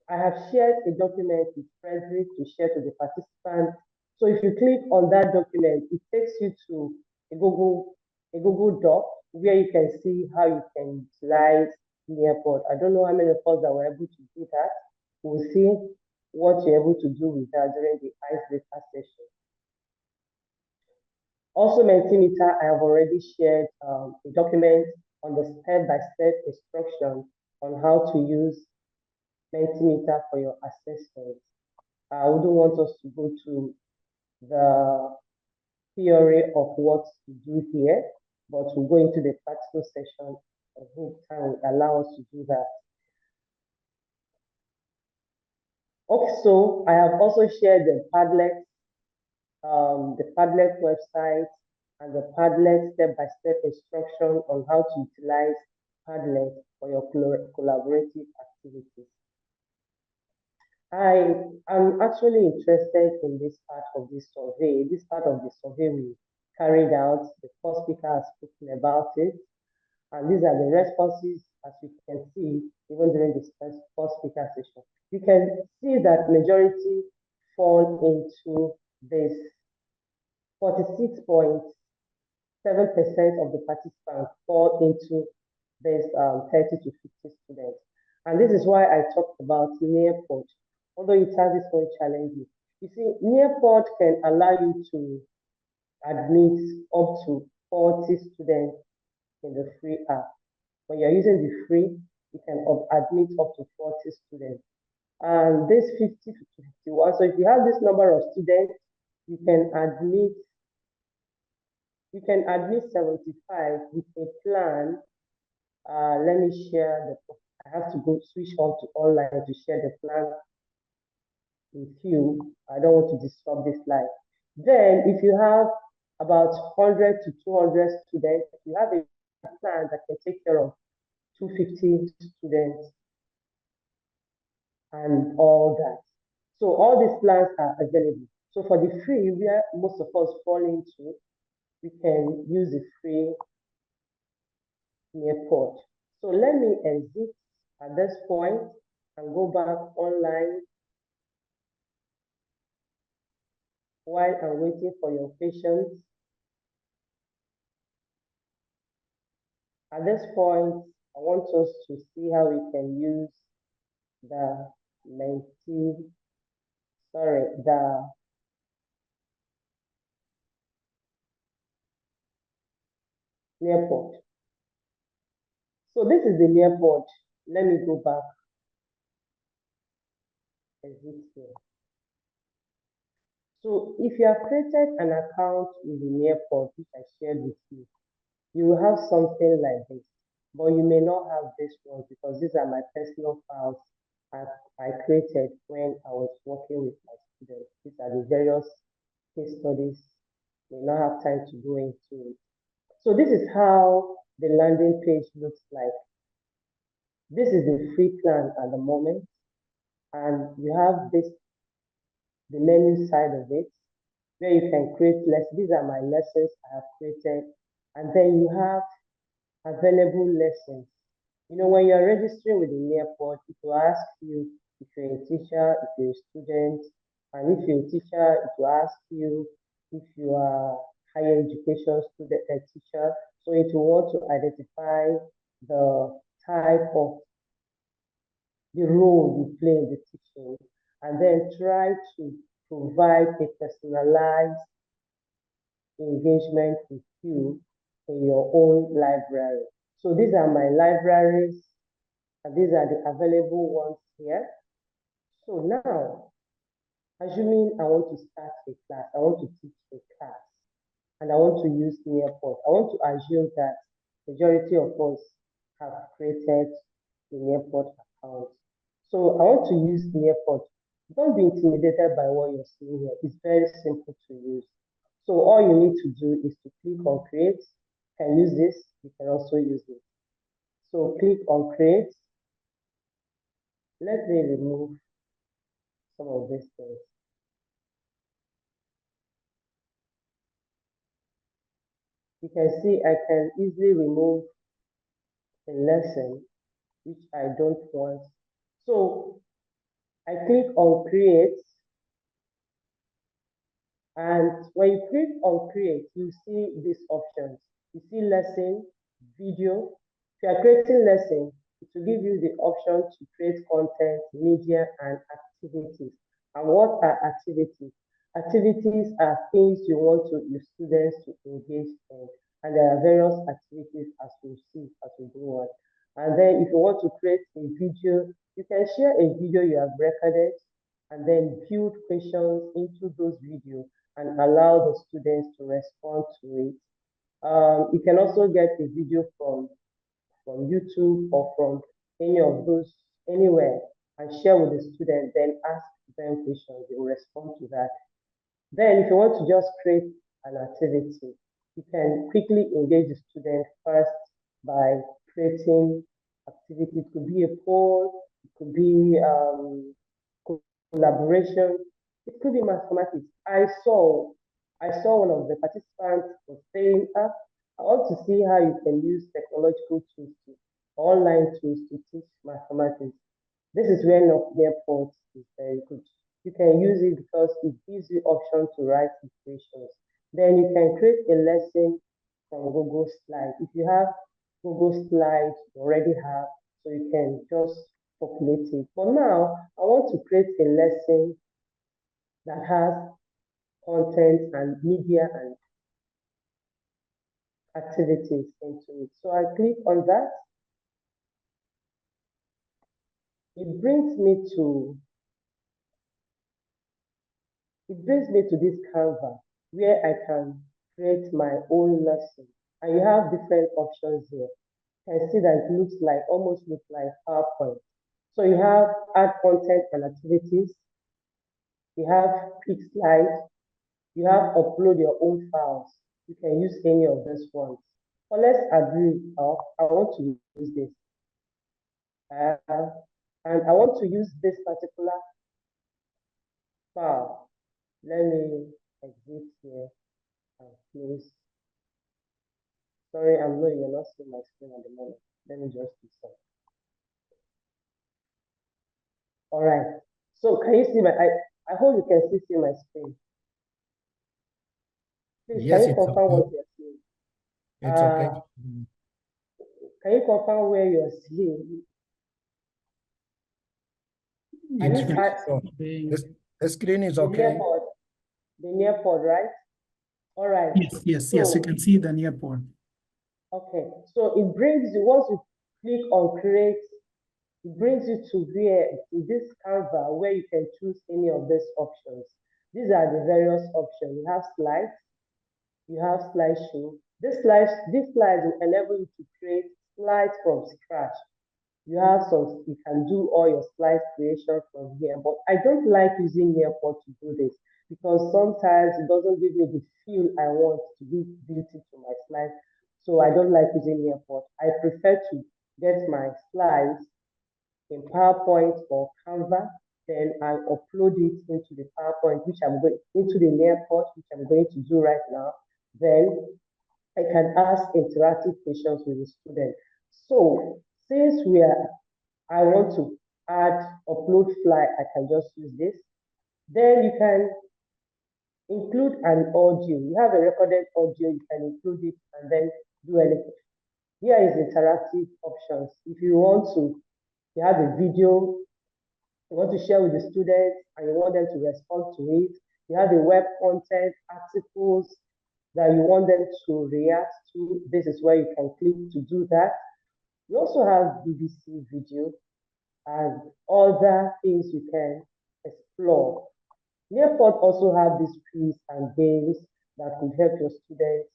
I have shared a document with Frederick to share to the participants. So if you click on that document, it takes you to a Google Doc where you can see how you can utilize Nearpod. I don't know how many of us that were able to do that. We'll see what you're able to do with that during the icebreaker session. Also, Mentimeter, I have already shared a document on the step-by-step instruction on how to use Mentimeter for your assessment. I wouldn't want us to go to the theory of what to do here, but we'll go into the practical session. I hope time will allow us to do that. Also, I have also shared the Padlet website and the Padlet step-by-step instruction on how to utilize Padlet for your collaborative activities. I am actually interested in this part of the survey. This part of the survey we carried out, the first speaker has spoken about it, and these are the responses, as you can see, even during this first speaker session. You can see that majority fall into this 46.7% of the participants fall into this 30 to 50 students. And this is why I talked about Nearpod, although it has its own challenges. You see, Nearpod can allow you to admit up to 40 students in the free app. When you're using the free, you can admit up to 40 students. And this 50 to 51, so if you have this number of students, you can admit 75 with a plan. Let me share I have to go switch on to online to share the plan with you. I don't want to disrupt this slide. Then if you have about 100 to 200 students, you have a plan that can take care of 250 students and all that. So all these plans are available. So for the free, where most of us fall into, we can use the free Nearpod. So let me exit at this point and go back online while I'm waiting for your patience. At this point, I want us to see how we can use the Nearpod. So this is the Nearpod. Let me go back. Exit here. So if you have created an account with the Nearpod, which I shared with you, you will have something like this, but you may not have this one because these are my personal files I created when I was working with my students. These are the various case studies. May not have time to go into it. So this is how the landing page looks like. This is the free plan at the moment, and you have the menu side of it, where you can create lessons. These are my lessons I have created, and then you have available lessons. You know, when you're registering with the Nearpod, it will ask you if you're a teacher, if you're a student, and if you're a teacher, it will ask you if you are higher education student and teacher. So it will want to identify the type of the role you play in the teaching, and then try to provide a personalized engagement with you in your own library. So these are my libraries, and these are the available ones here. So now, assuming I want to start a class, I want to teach a class, and I want to use Nearpod. I want to assume that majority of us have created the Nearpod account. So I want to use Nearpod. Don't be intimidated by what you're seeing here. It's very simple to use. So all you need to do is to click on create. You can use this, you can also use it. So click on create. Let me remove some of these things. You can see I can easily remove a lesson which I don't want. So I click on create, and when you click on create, you see these options. You see lesson, video. If you are creating lesson, it will give you the option to create content, media, and activities. And what are activities? Activities are things you want your students to engage in. And there are various activities as we see as we go on. And then if you want to create a video, you can share a video you have recorded and then build questions into those videos and allow the students to respond to it. You can also get a video from YouTube or from any of those, anywhere, and share with the student, then ask them questions, they will respond to that. Then if you want to just create an activity, you can quickly engage the student first by creating activity. It could be a poll, it could be collaboration, it could be mathematics. I saw one of the participants was saying, I want to see how you can use technological tools, online tools to teach mathematics. This is where Nearport is very good. You can use it because it gives you option to write equations. Then you can create a lesson from Google Slides. If you have Google Slides, you already have, so you can just populate it. But now, I want to create a lesson that has content and media and activities into it. So I click on that. It brings me to this Canva where I can create my own lesson. And you have different options here. You can see that it almost looks like PowerPoint. So you have add content and activities. You have pick slides. You have upload your own files. You can use any of these ones. But let's agree, I want to use this. And I want to use this particular file. Let me exit here and close. Sorry, you're not seeing my screen at the moment. Let me just do something. All right. So can you see I hope you can still see my screen. Please, Yes, can you confirm what you're seeing? It's okay. Can you confirm where you're seeing? The screen is okay. The Nearport, right? All right. Yes, you can see the Nearport. Okay, so it brings you, once you click on create, it brings you to this Canva where you can choose any of these options. These are the various options. You have slides, you have slideshow. This slides will enable you to create slides from scratch. You can do all your slide creation from here, but I don't like using Nearport to do this because sometimes it doesn't give me the feel I want to give beauty to my slides. So I don't like using Nearport. I prefer to get my slides in PowerPoint or Canva, then I upload it into the PowerPoint, into the Nearport, which I'm going to do right now. Then I can ask interactive questions with the student. So since I want to upload slide, I can just use this. Then you can include an audio. You have a recorded audio, you can include it and then do anything. Here is interactive options. If you have a video, you want to share with the students and you want them to respond to it. You have a web content, articles that you want them to react to. This is where you can click to do that. You also have BBC video and other things you can explore. Nearport also have these quiz and games that could help your students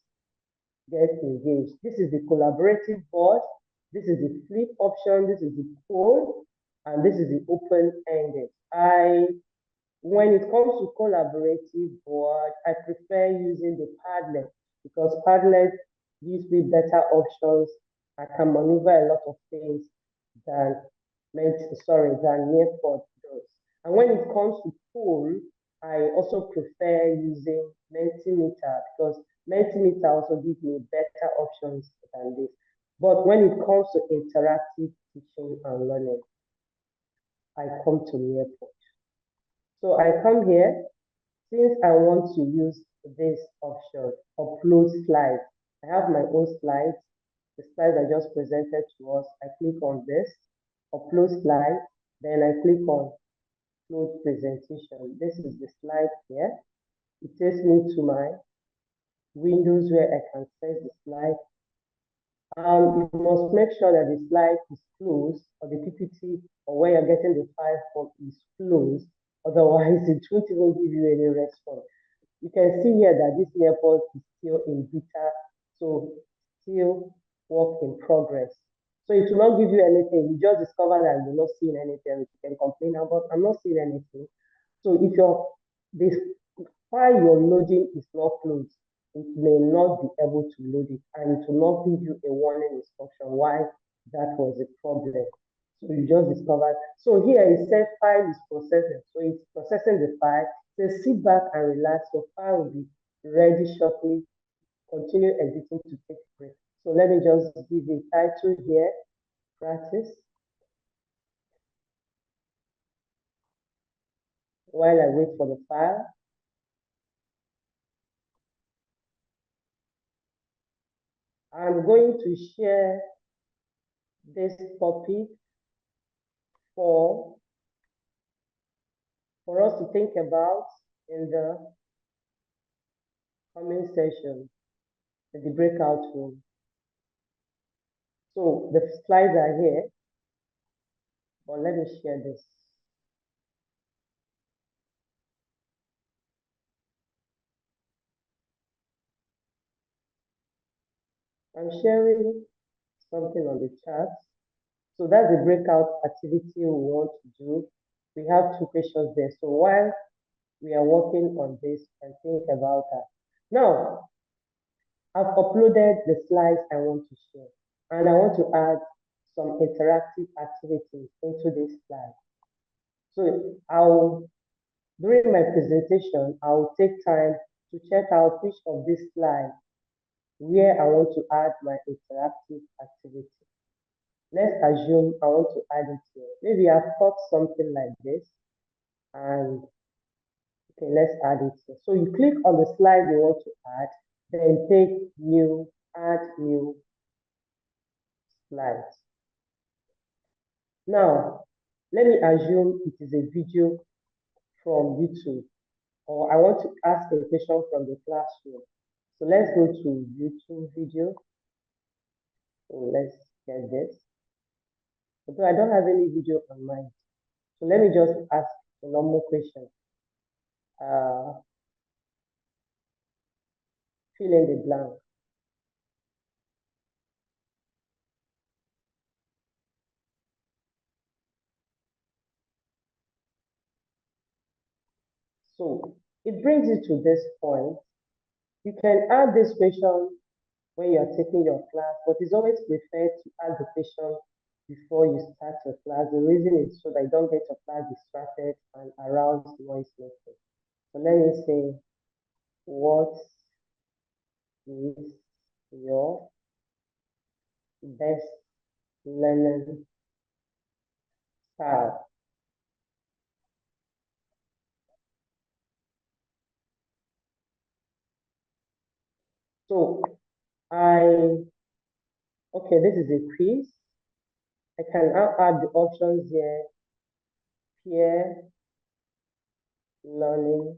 get engaged. This is the collaborative board. This is the flip option. This is the poll. And this is the open-ended. When it comes to collaborative board, I prefer using the Padlet because Padlet gives me better options. I can maneuver a lot of things than Nearport does. And when it comes to poll, I also prefer using Mentimeter because Mentimeter also gives me better options than this. But when it comes to interactive teaching and learning, I come to Nearport. So I come here, since I want to use this option, upload slides. I have my own slides, the slides I just presented to us. I click on this, upload slide, then I click on upload presentation. This is the slide here. It takes me to my windows where I can set the slide. You must make sure that the slide is closed or the PPT or where you're getting the file from is closed Otherwise, it won't even give you any response. You can see here that this airport is still in beta, so still work in progress. So it will not give you anything. You just discover that you're not seeing anything. You can complain about, I'm not seeing anything. So if this file you're loading is not closed, it may not be able to load it, and it will not give you a warning instruction why that was a problem. So you just discovered. So here it says file is processing. So it's processing the file. It says sit back and relax. Your file will be ready shortly. Continue editing to take a break. So let me just give a title here, practice. While I wait for the file. I'm going to share this topic for us to think about in the coming session, in the breakout room. So the slides are here, but let me share this. I'm sharing something on the chat. So that's the breakout activity we want to do. We have 2 questions there. So while we are working on this, and think about that. Now, I've uploaded the slides I want to share, and I want to add some interactive activities into this slide. So during my presentation, I'll take time to check out which of these slides where I want to add my interactive activity. Let's assume I want to add it here. Maybe I've thought something like this, and okay, let's add it here. So you click on the slide you want to add, then take new, add new slides. Now, let me assume it is a video from YouTube, or I want to ask a question from the classroom. So let's go to YouTube video. So let's get this. Although I don't have any video on mine. So let me just ask a normal question. Fill in the blank. So it brings you to this point. You can add this question when you're taking your class, but it's always preferred to add the question before you start your class. The reason is so that you don't get your class distracted and aroused noise making. So let me say, what is your best learning style? So okay, this is a quiz. I can now add the options here. Peer learning,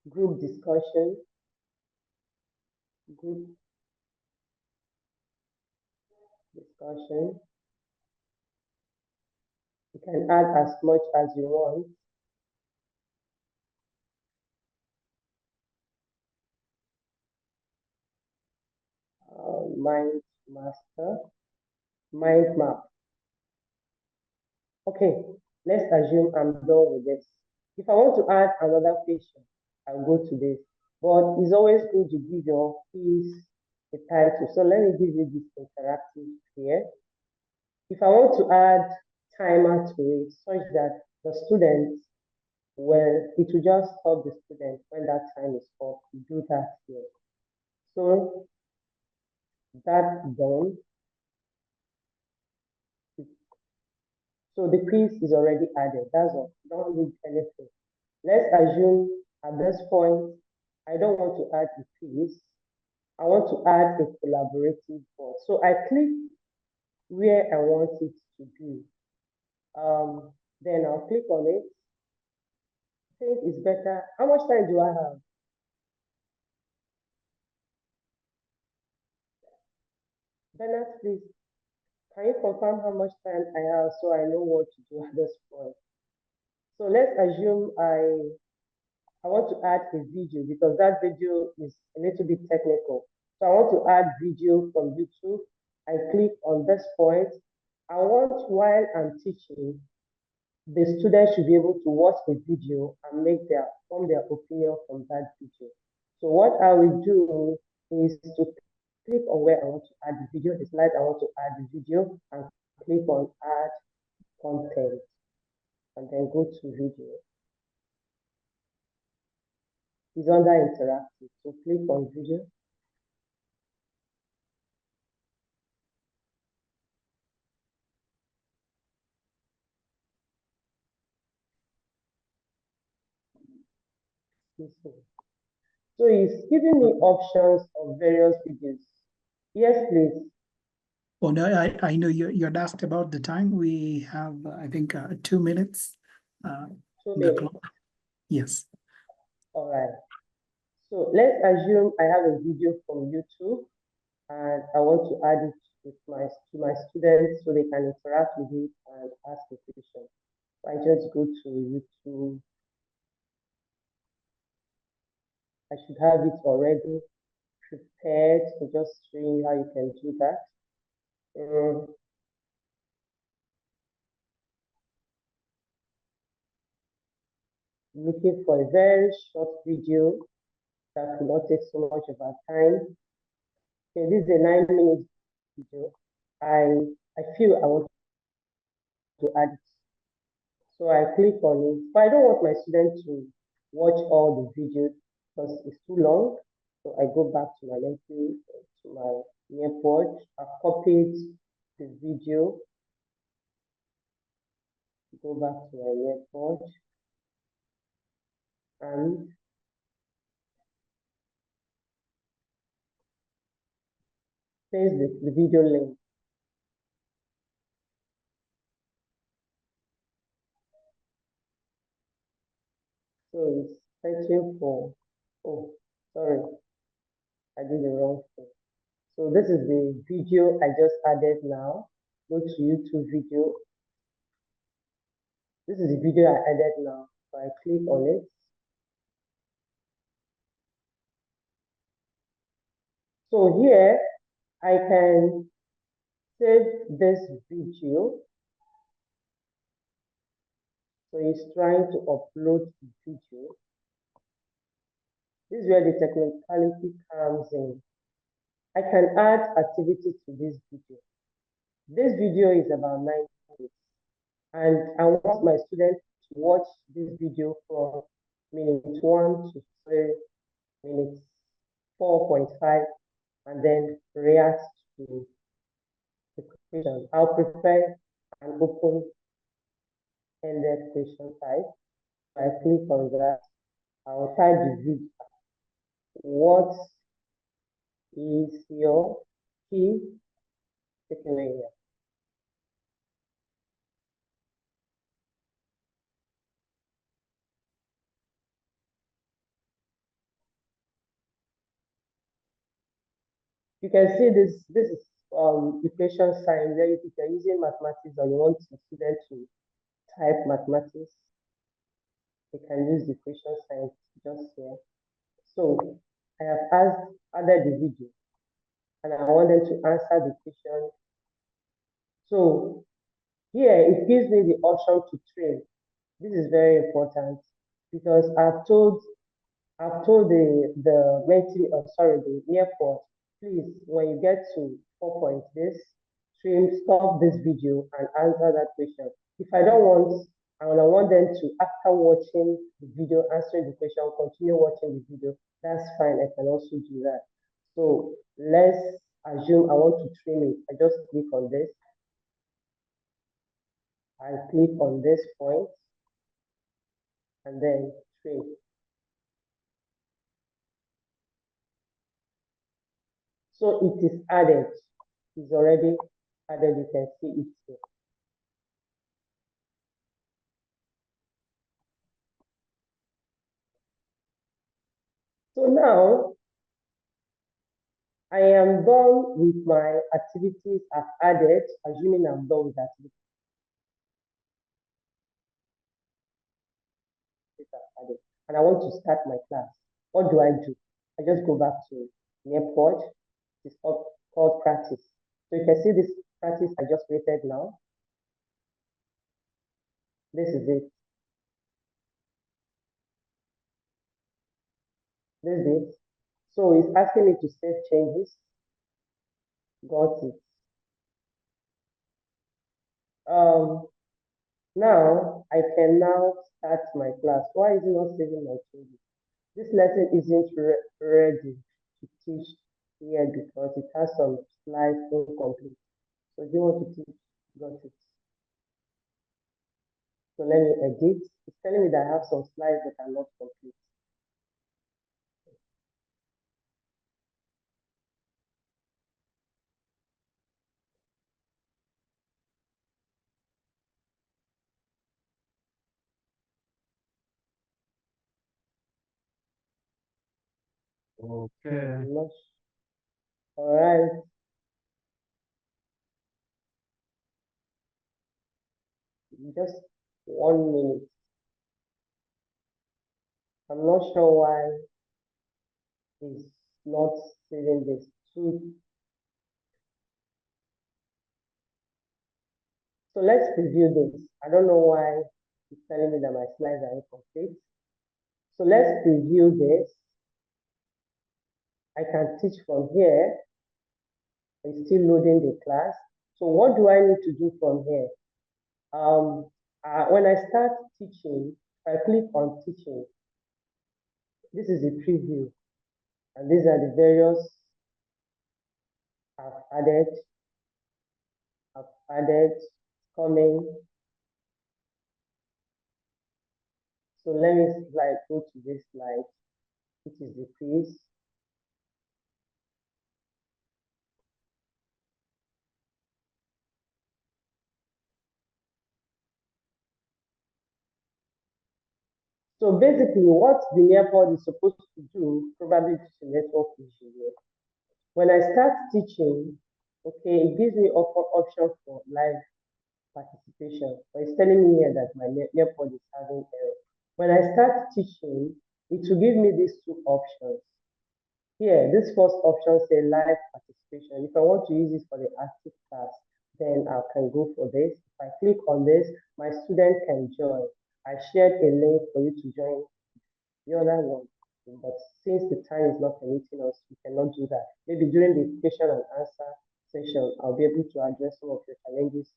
group discussion, group discussion. You can add as much as you want. Mind master, mind map. Okay, let's assume I'm done with this. If I want to add another question, I'll go to this. But it's always good to give your piece a title. So let me give you this interactive here. If I want to add timer to it such that the students, well, it will just stop the student when that time is up. You do that here. So that's done. So the quiz is already added. That's all. Don't need anything. Let's assume at this point, I don't want to add a quiz. I want to add a collaborative board. So I click where I want it to be. Then I'll click on it. I think it's better. How much time do I have? Bernard, please, Can you confirm how much time I have so I know what to do at this point? So let's assume I want to add a video because that video is a little bit technical. So I want to add video from YouTube. I click on this point. I want, while I'm teaching, the students should be able to watch a video and form their opinion from that video. So what I will do is to click on where I want to add the video, the slide I want to add the video, and click on add content, and then go to video. It's under interactive, so click on video. So it's giving me options of various videos. Yes, please. Oh, no, I know you're asked about the time. We have, I think, 2 minutes. 2 The minutes. clock. Yes. All right. So let's assume I have a video from YouTube and I want to add it to my students so they can interact with it and ask a question. So I just go to YouTube. I should have it already prepared, so just showing how you can do that. Looking for a very short video that will not take so much of our time. Okay, this is a 9-minute video. I feel I want to add it. So I click on it, but I don't want my students to watch all the videos because it's too long. So I go back to my lecture, to my nearpod. I've copied the video. Go back to my nearpod and paste the video link. So it's searching for, oh, sorry, I did the wrong thing. So this is the video I just added now. Go to YouTube video. This is the video I added now. So I click on it. So here I can save this video. So he's trying to upload the video. This is where the technicality comes in. I can add activity to this video. This video is about 9 minutes. And I want my students to watch this video from minute 1 to 3 minutes 4.5 and then react to the question. I'll prefer an open-ended question type. I click on that. I'll type the video. What is your key takeaway here? You can see this is equation sign there. If you're using mathematics or you want the student to type mathematics, you can use the equation sign just here. So I have added the video and I want them to answer the question. So here it gives me the option to trim. This is very important because I've told the mentee, the nearport, please, when you get to 4 points, stop this video and answer that question. If I don't want, I want them to, after watching the video, answering the question, continue watching the video, that's fine, I can also do that. So let's assume I want to trim it. I just click on this. I click on this point and then trim. So it is added. It's already added. You can see it here. So now I am done with my activities I've added, assuming I'm done with activities I've added, and I want to start my class. What do? I just go back to Nearpod. It's called practice. So you can see this practice I just created now. This is it. This is it. So it's asking me to save changes. Got it. Now I can now start my class. Why is it not saving my changes? This lesson isn't ready to teach here because it has some slides incomplete. So do you want to teach? Got it. So let me edit. It's telling me that I have some slides that are not complete. Okay. All right. Just 1 minute. I'm not sure why it's not saving this. So let's preview this. I don't know why it's telling me that my slides are incomplete. So let's preview this. I can teach from here. It's still loading the class. So what do I need to do from here? When I start teaching, I click on teaching. This is the preview. And these are the various I've added, coming. So let me go to this slide, which is the quiz. So basically what the Nearpod is supposed to do, probably to the network issue here. When I start teaching, okay, it gives me option for live participation, but it's telling me here that my Nearpod is having error. When I start teaching, it will give me these two options. Here, this first option says live participation. If I want to use this for the active class, then I can go for this. If I click on this, my student can join. I shared a link for you to join the other one, but since the time is not permitting us, we cannot do that. Maybe during the question and answer session, I'll be able to address some of the challenges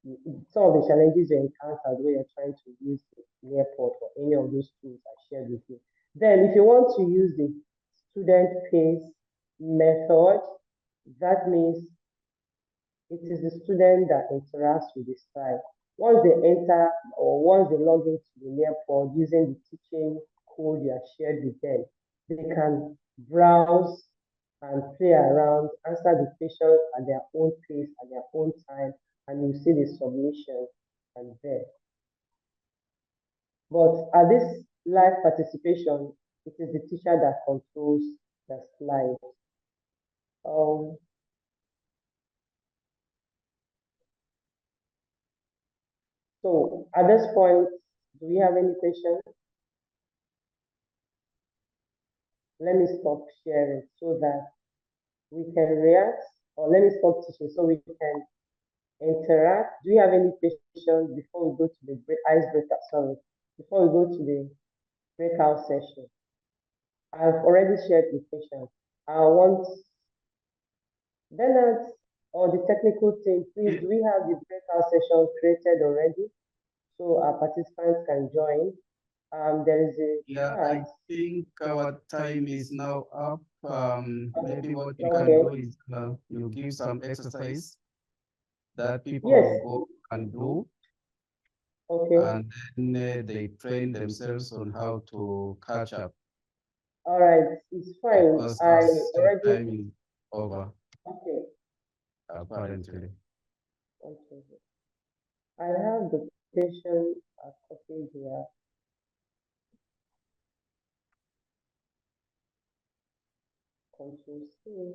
you encountered when you're trying to use the Nearpod or any of those tools I shared with you. Then if you want to use the student pace method, that means it is the student that interacts with the slide. Once they enter or once they log into the Nearpod using the teaching code you have shared with them, they can browse and play around, answer the questions at their own pace, at their own time, and you see the submission and there. But at this live participation, it is the teacher that controls the slide. So at this point, do we have any questions? Let me stop sharing so that we can react, or let me stop teaching so we can interact. Do you have any questions before we go to the icebreaker? Sorry, before we go to the breakout session? I've already shared the questions. I want Bernard or the technical team, please, do we have the breakout session created already so our participants can join? There is a Yeah, chat. I think our time is now up. Maybe what you Okay. can do is you give some exercise that people Yes. go and do. Okay. And then they train themselves on how to catch up. All right, it's fine. Because I our already. time is over, Okay. apparently. Okay. I have the patient copied here. Control C.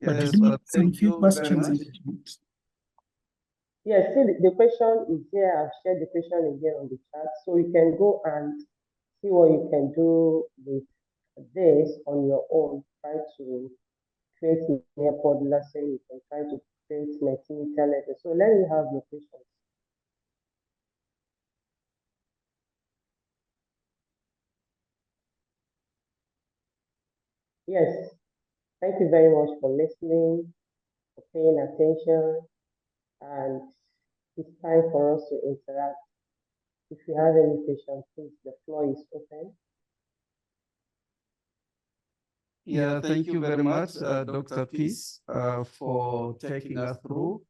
But Yes, did we but get some thank few you very questions in much. the chat? Yes, see, the question is here. I've shared the question again on the chat. So you can go and see what you can do with this on your own. Try to create a nearpod lesson. You can try to create multimedia letters. So let me have your questions. Yes, thank you very much for listening, for paying attention, and it's time for us to interact. If you have any questions, please, the floor is open. Yeah, thank you very much, Dr. Peace, for taking us through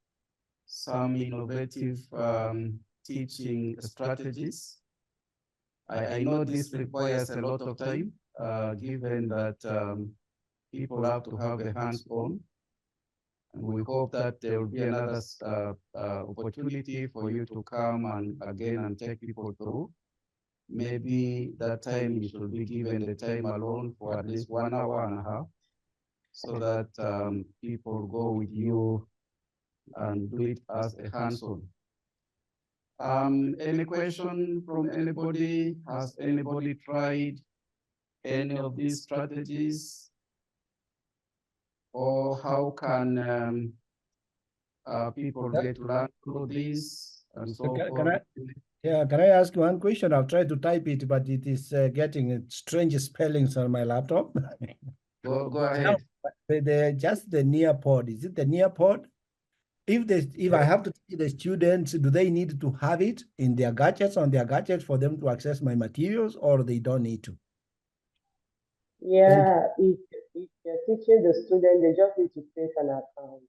some innovative teaching strategies. I know this requires a lot of time, given that people have to have a hands-on. And we hope that there will be another opportunity for you to come and again and take people through. Maybe that time you should be given the time alone for at least 1 hour and a half, so that people go with you and do it as a hands-on. Any question from anybody? Has anybody tried any of these strategies? Or how can people get to learn through this and so forth? Can I ask one question? I've tried to type it, but it is getting strange spellings on my laptop. Go ahead. Just the nearpod. Is it the nearpod? If I have to teach the students, do they need to have it in their gadgets, on their gadgets, for them to access my materials, or they don't need to? Yeah, if you're teaching the student, they just need to create an account.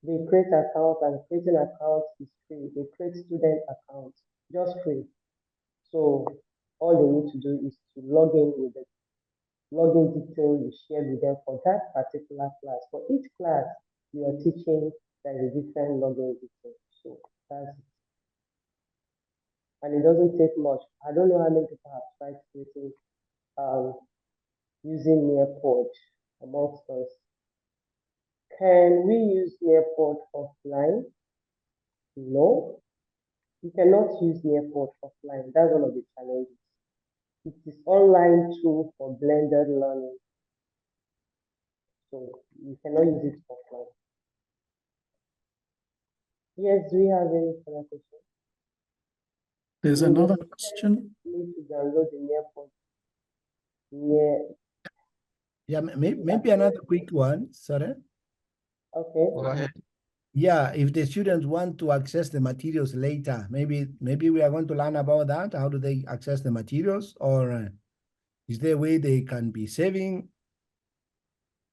They create account, and creating account is free. They create student account, just free. So all they need to do is to log in with the login detail you share with them for that particular class. For each class you are teaching, there is a different login detail. So that's it. And it doesn't take much. I don't know how many people have tried creating using Nearpod amongst us. Can we use Nearpod offline? No, you cannot use Nearpod offline. That's one of the challenges. It is online tool for blended learning. So you cannot use it offline. Yes, do we have any further questions? There's another question. Need to download the Nearpod. Yeah, maybe another quick one. Sorry. Okay. Go ahead. Yeah, if the students want to access the materials later, maybe we are going to learn about that. How do they access the materials, or is there a way they can be saving,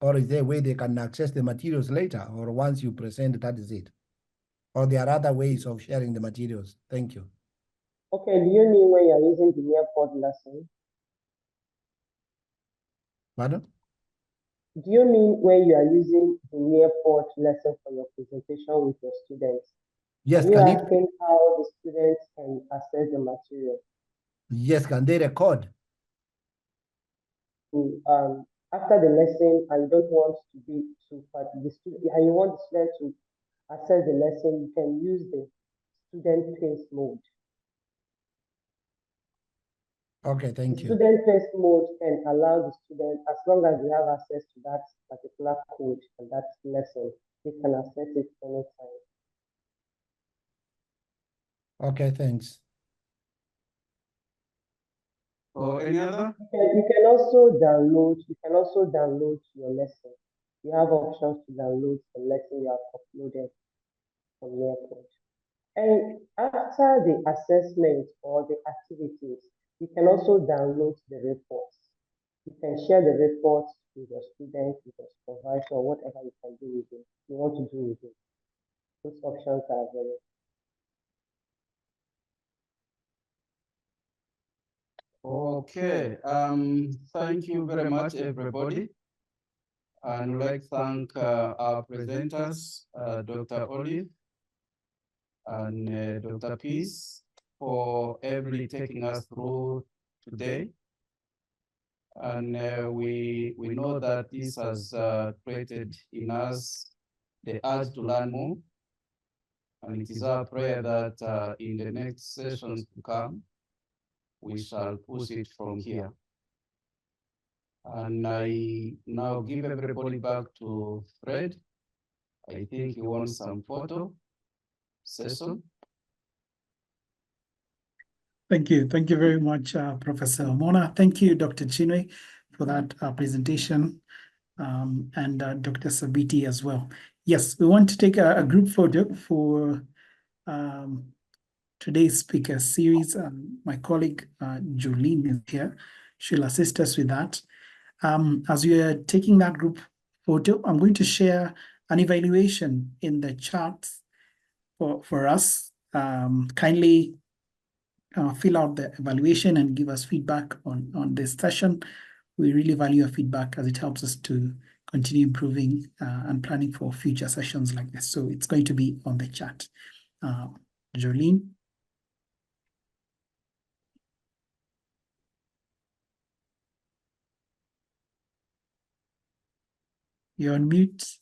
or is there a way they can access the materials later, or once you present, that is it? Or there are other ways of sharing the materials? Thank you. Okay, do you mean when you're using the Nearpod lesson? Pardon? Do you mean when you are using the Nearpod lesson for your presentation with your students? Yes, Are you asking how the students can access the material? Yes, can they record? After the lesson, and you don't want to be too far, the student, and you want the student to access the lesson, you can use the student pace mode. Okay, thank you. Student pace mode can allow the student, as long as they have access to that particular code and that lesson, they can access it anytime. Okay, thanks. Or any other? You can also download your lesson. You have options to download the lesson you have uploaded from Nearpod. And after the assessment or the activities, you can also download the reports. You can share the reports with your students, with your supervisor, or whatever you can do with it. You want to do with it. Those options are available. Okay. Thank you very much, everybody. And I'd like to thank our presenters, Dr. Olive and Dr. Peace for ably taking us through today. And we know that this has created in us the urge to learn more. And it is our prayer that in the next sessions to come, we shall push it from here. And I now give everybody back to Fred. I think he wants some photo session. Thank you. Thank you very much, Professor Omona. Thank you, Dr. Chinwe, for that presentation, and Dr. Sabiiti as well. Yes, we want to take a group photo for today's speaker series. My colleague, Jolene, is here. She'll assist us with that. As we are taking that group photo, I'm going to share an evaluation in the chat for us. Kindly fill out the evaluation and give us feedback on this session. We really value your feedback as it helps us to continue improving and planning for future sessions like this. So it's going to be on the chat. Jolene. You're on mute.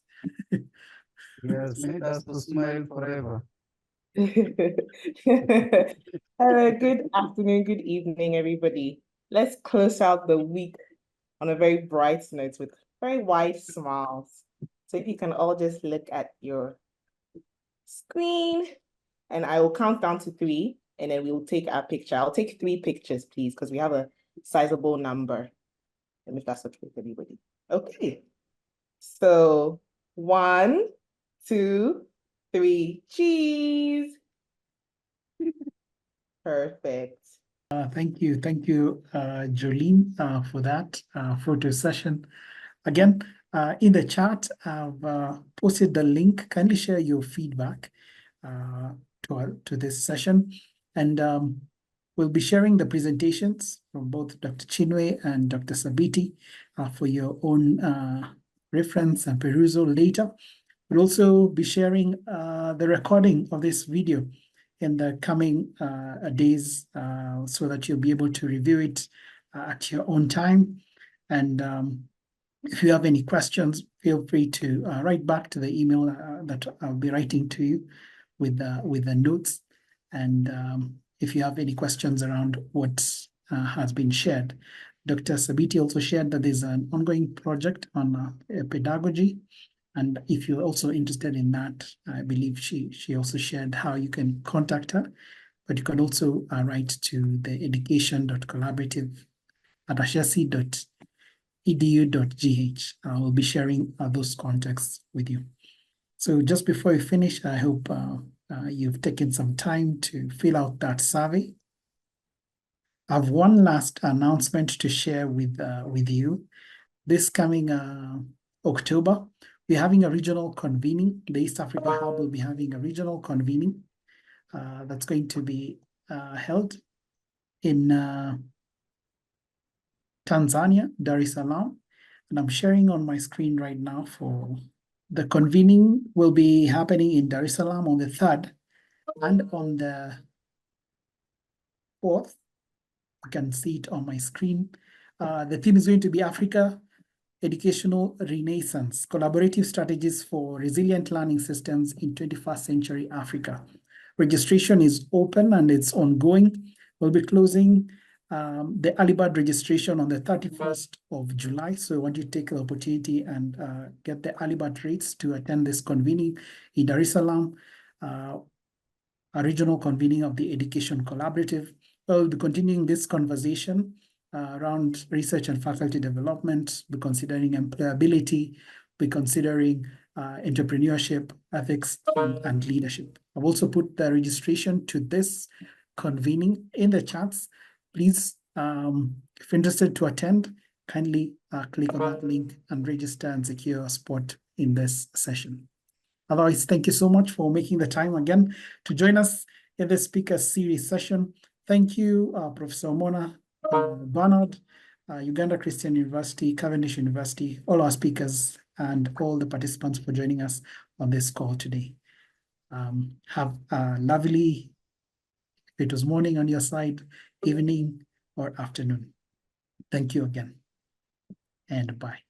Yes, made us to smile forever. Hello, good afternoon, good evening, everybody. Let's close out the week on a very bright note with very wide smiles. So if you can all just look at your screen, and I will count down to 3, and then we will take our picture. I'll take 3 pictures, please, because we have a sizable number. And if that's okay with everybody. Okay. So 1, 2, 3, cheese. Perfect. Thank you, Jolene, for that photo session. Again, in the chat, I've posted the link. Kindly share your feedback to this session, and we'll be sharing the presentations from both Dr. Chinwe and Dr. Sabiiti for your own reference and perusal later. We'll also be sharing the recording of this video in the coming days so that you'll be able to review it at your own time. And if you have any questions, feel free to write back to the email that I'll be writing to you with the notes. And if you have any questions around what has been shared, Dr. Sabiiti also shared that there's an ongoing project on pedagogy. And if you're also interested in that, I believe she also shared how you can contact her, but you can also write to the education.collaborative@ashesi.edu.gh. I will be sharing those contacts with you. So just before we finish, I hope you've taken some time to fill out that survey. I have one last announcement to share with you. This coming October, we're having a regional convening. The East Africa Hub will be having a regional convening that's going to be held in Tanzania, Dar es Salaam. And I'm sharing on my screen right now for the convening will be happening in Dar es Salaam on the 3rd and on the 4th. You can see it on my screen. The theme is going to be Africa Educational Renaissance, Collaborative Strategies for Resilient Learning Systems in 21st Century Africa. Registration is open and it's ongoing. We'll be closing the early bird registration on the 31st of July. So I want you to take the opportunity and get the early bird rates to attend this convening in Dar es Salaam, a regional convening of the Education Collaborative. We'll be continuing this conversation around research and faculty development. We're considering employability. We're considering entrepreneurship, ethics, and leadership. I've also put the registration to this convening in the chats. Please, if you're interested to attend, kindly click on that link and register and secure a spot in this session. Otherwise, thank you so much for making the time again to join us in this speaker series session. Thank you, Professor Omona, Bernard, Uganda Christian University, Cavendish University, all our speakers, and all the participants for joining us on this call today. Have a lovely, if it was morning on your side, evening or afternoon. Thank you again, and bye.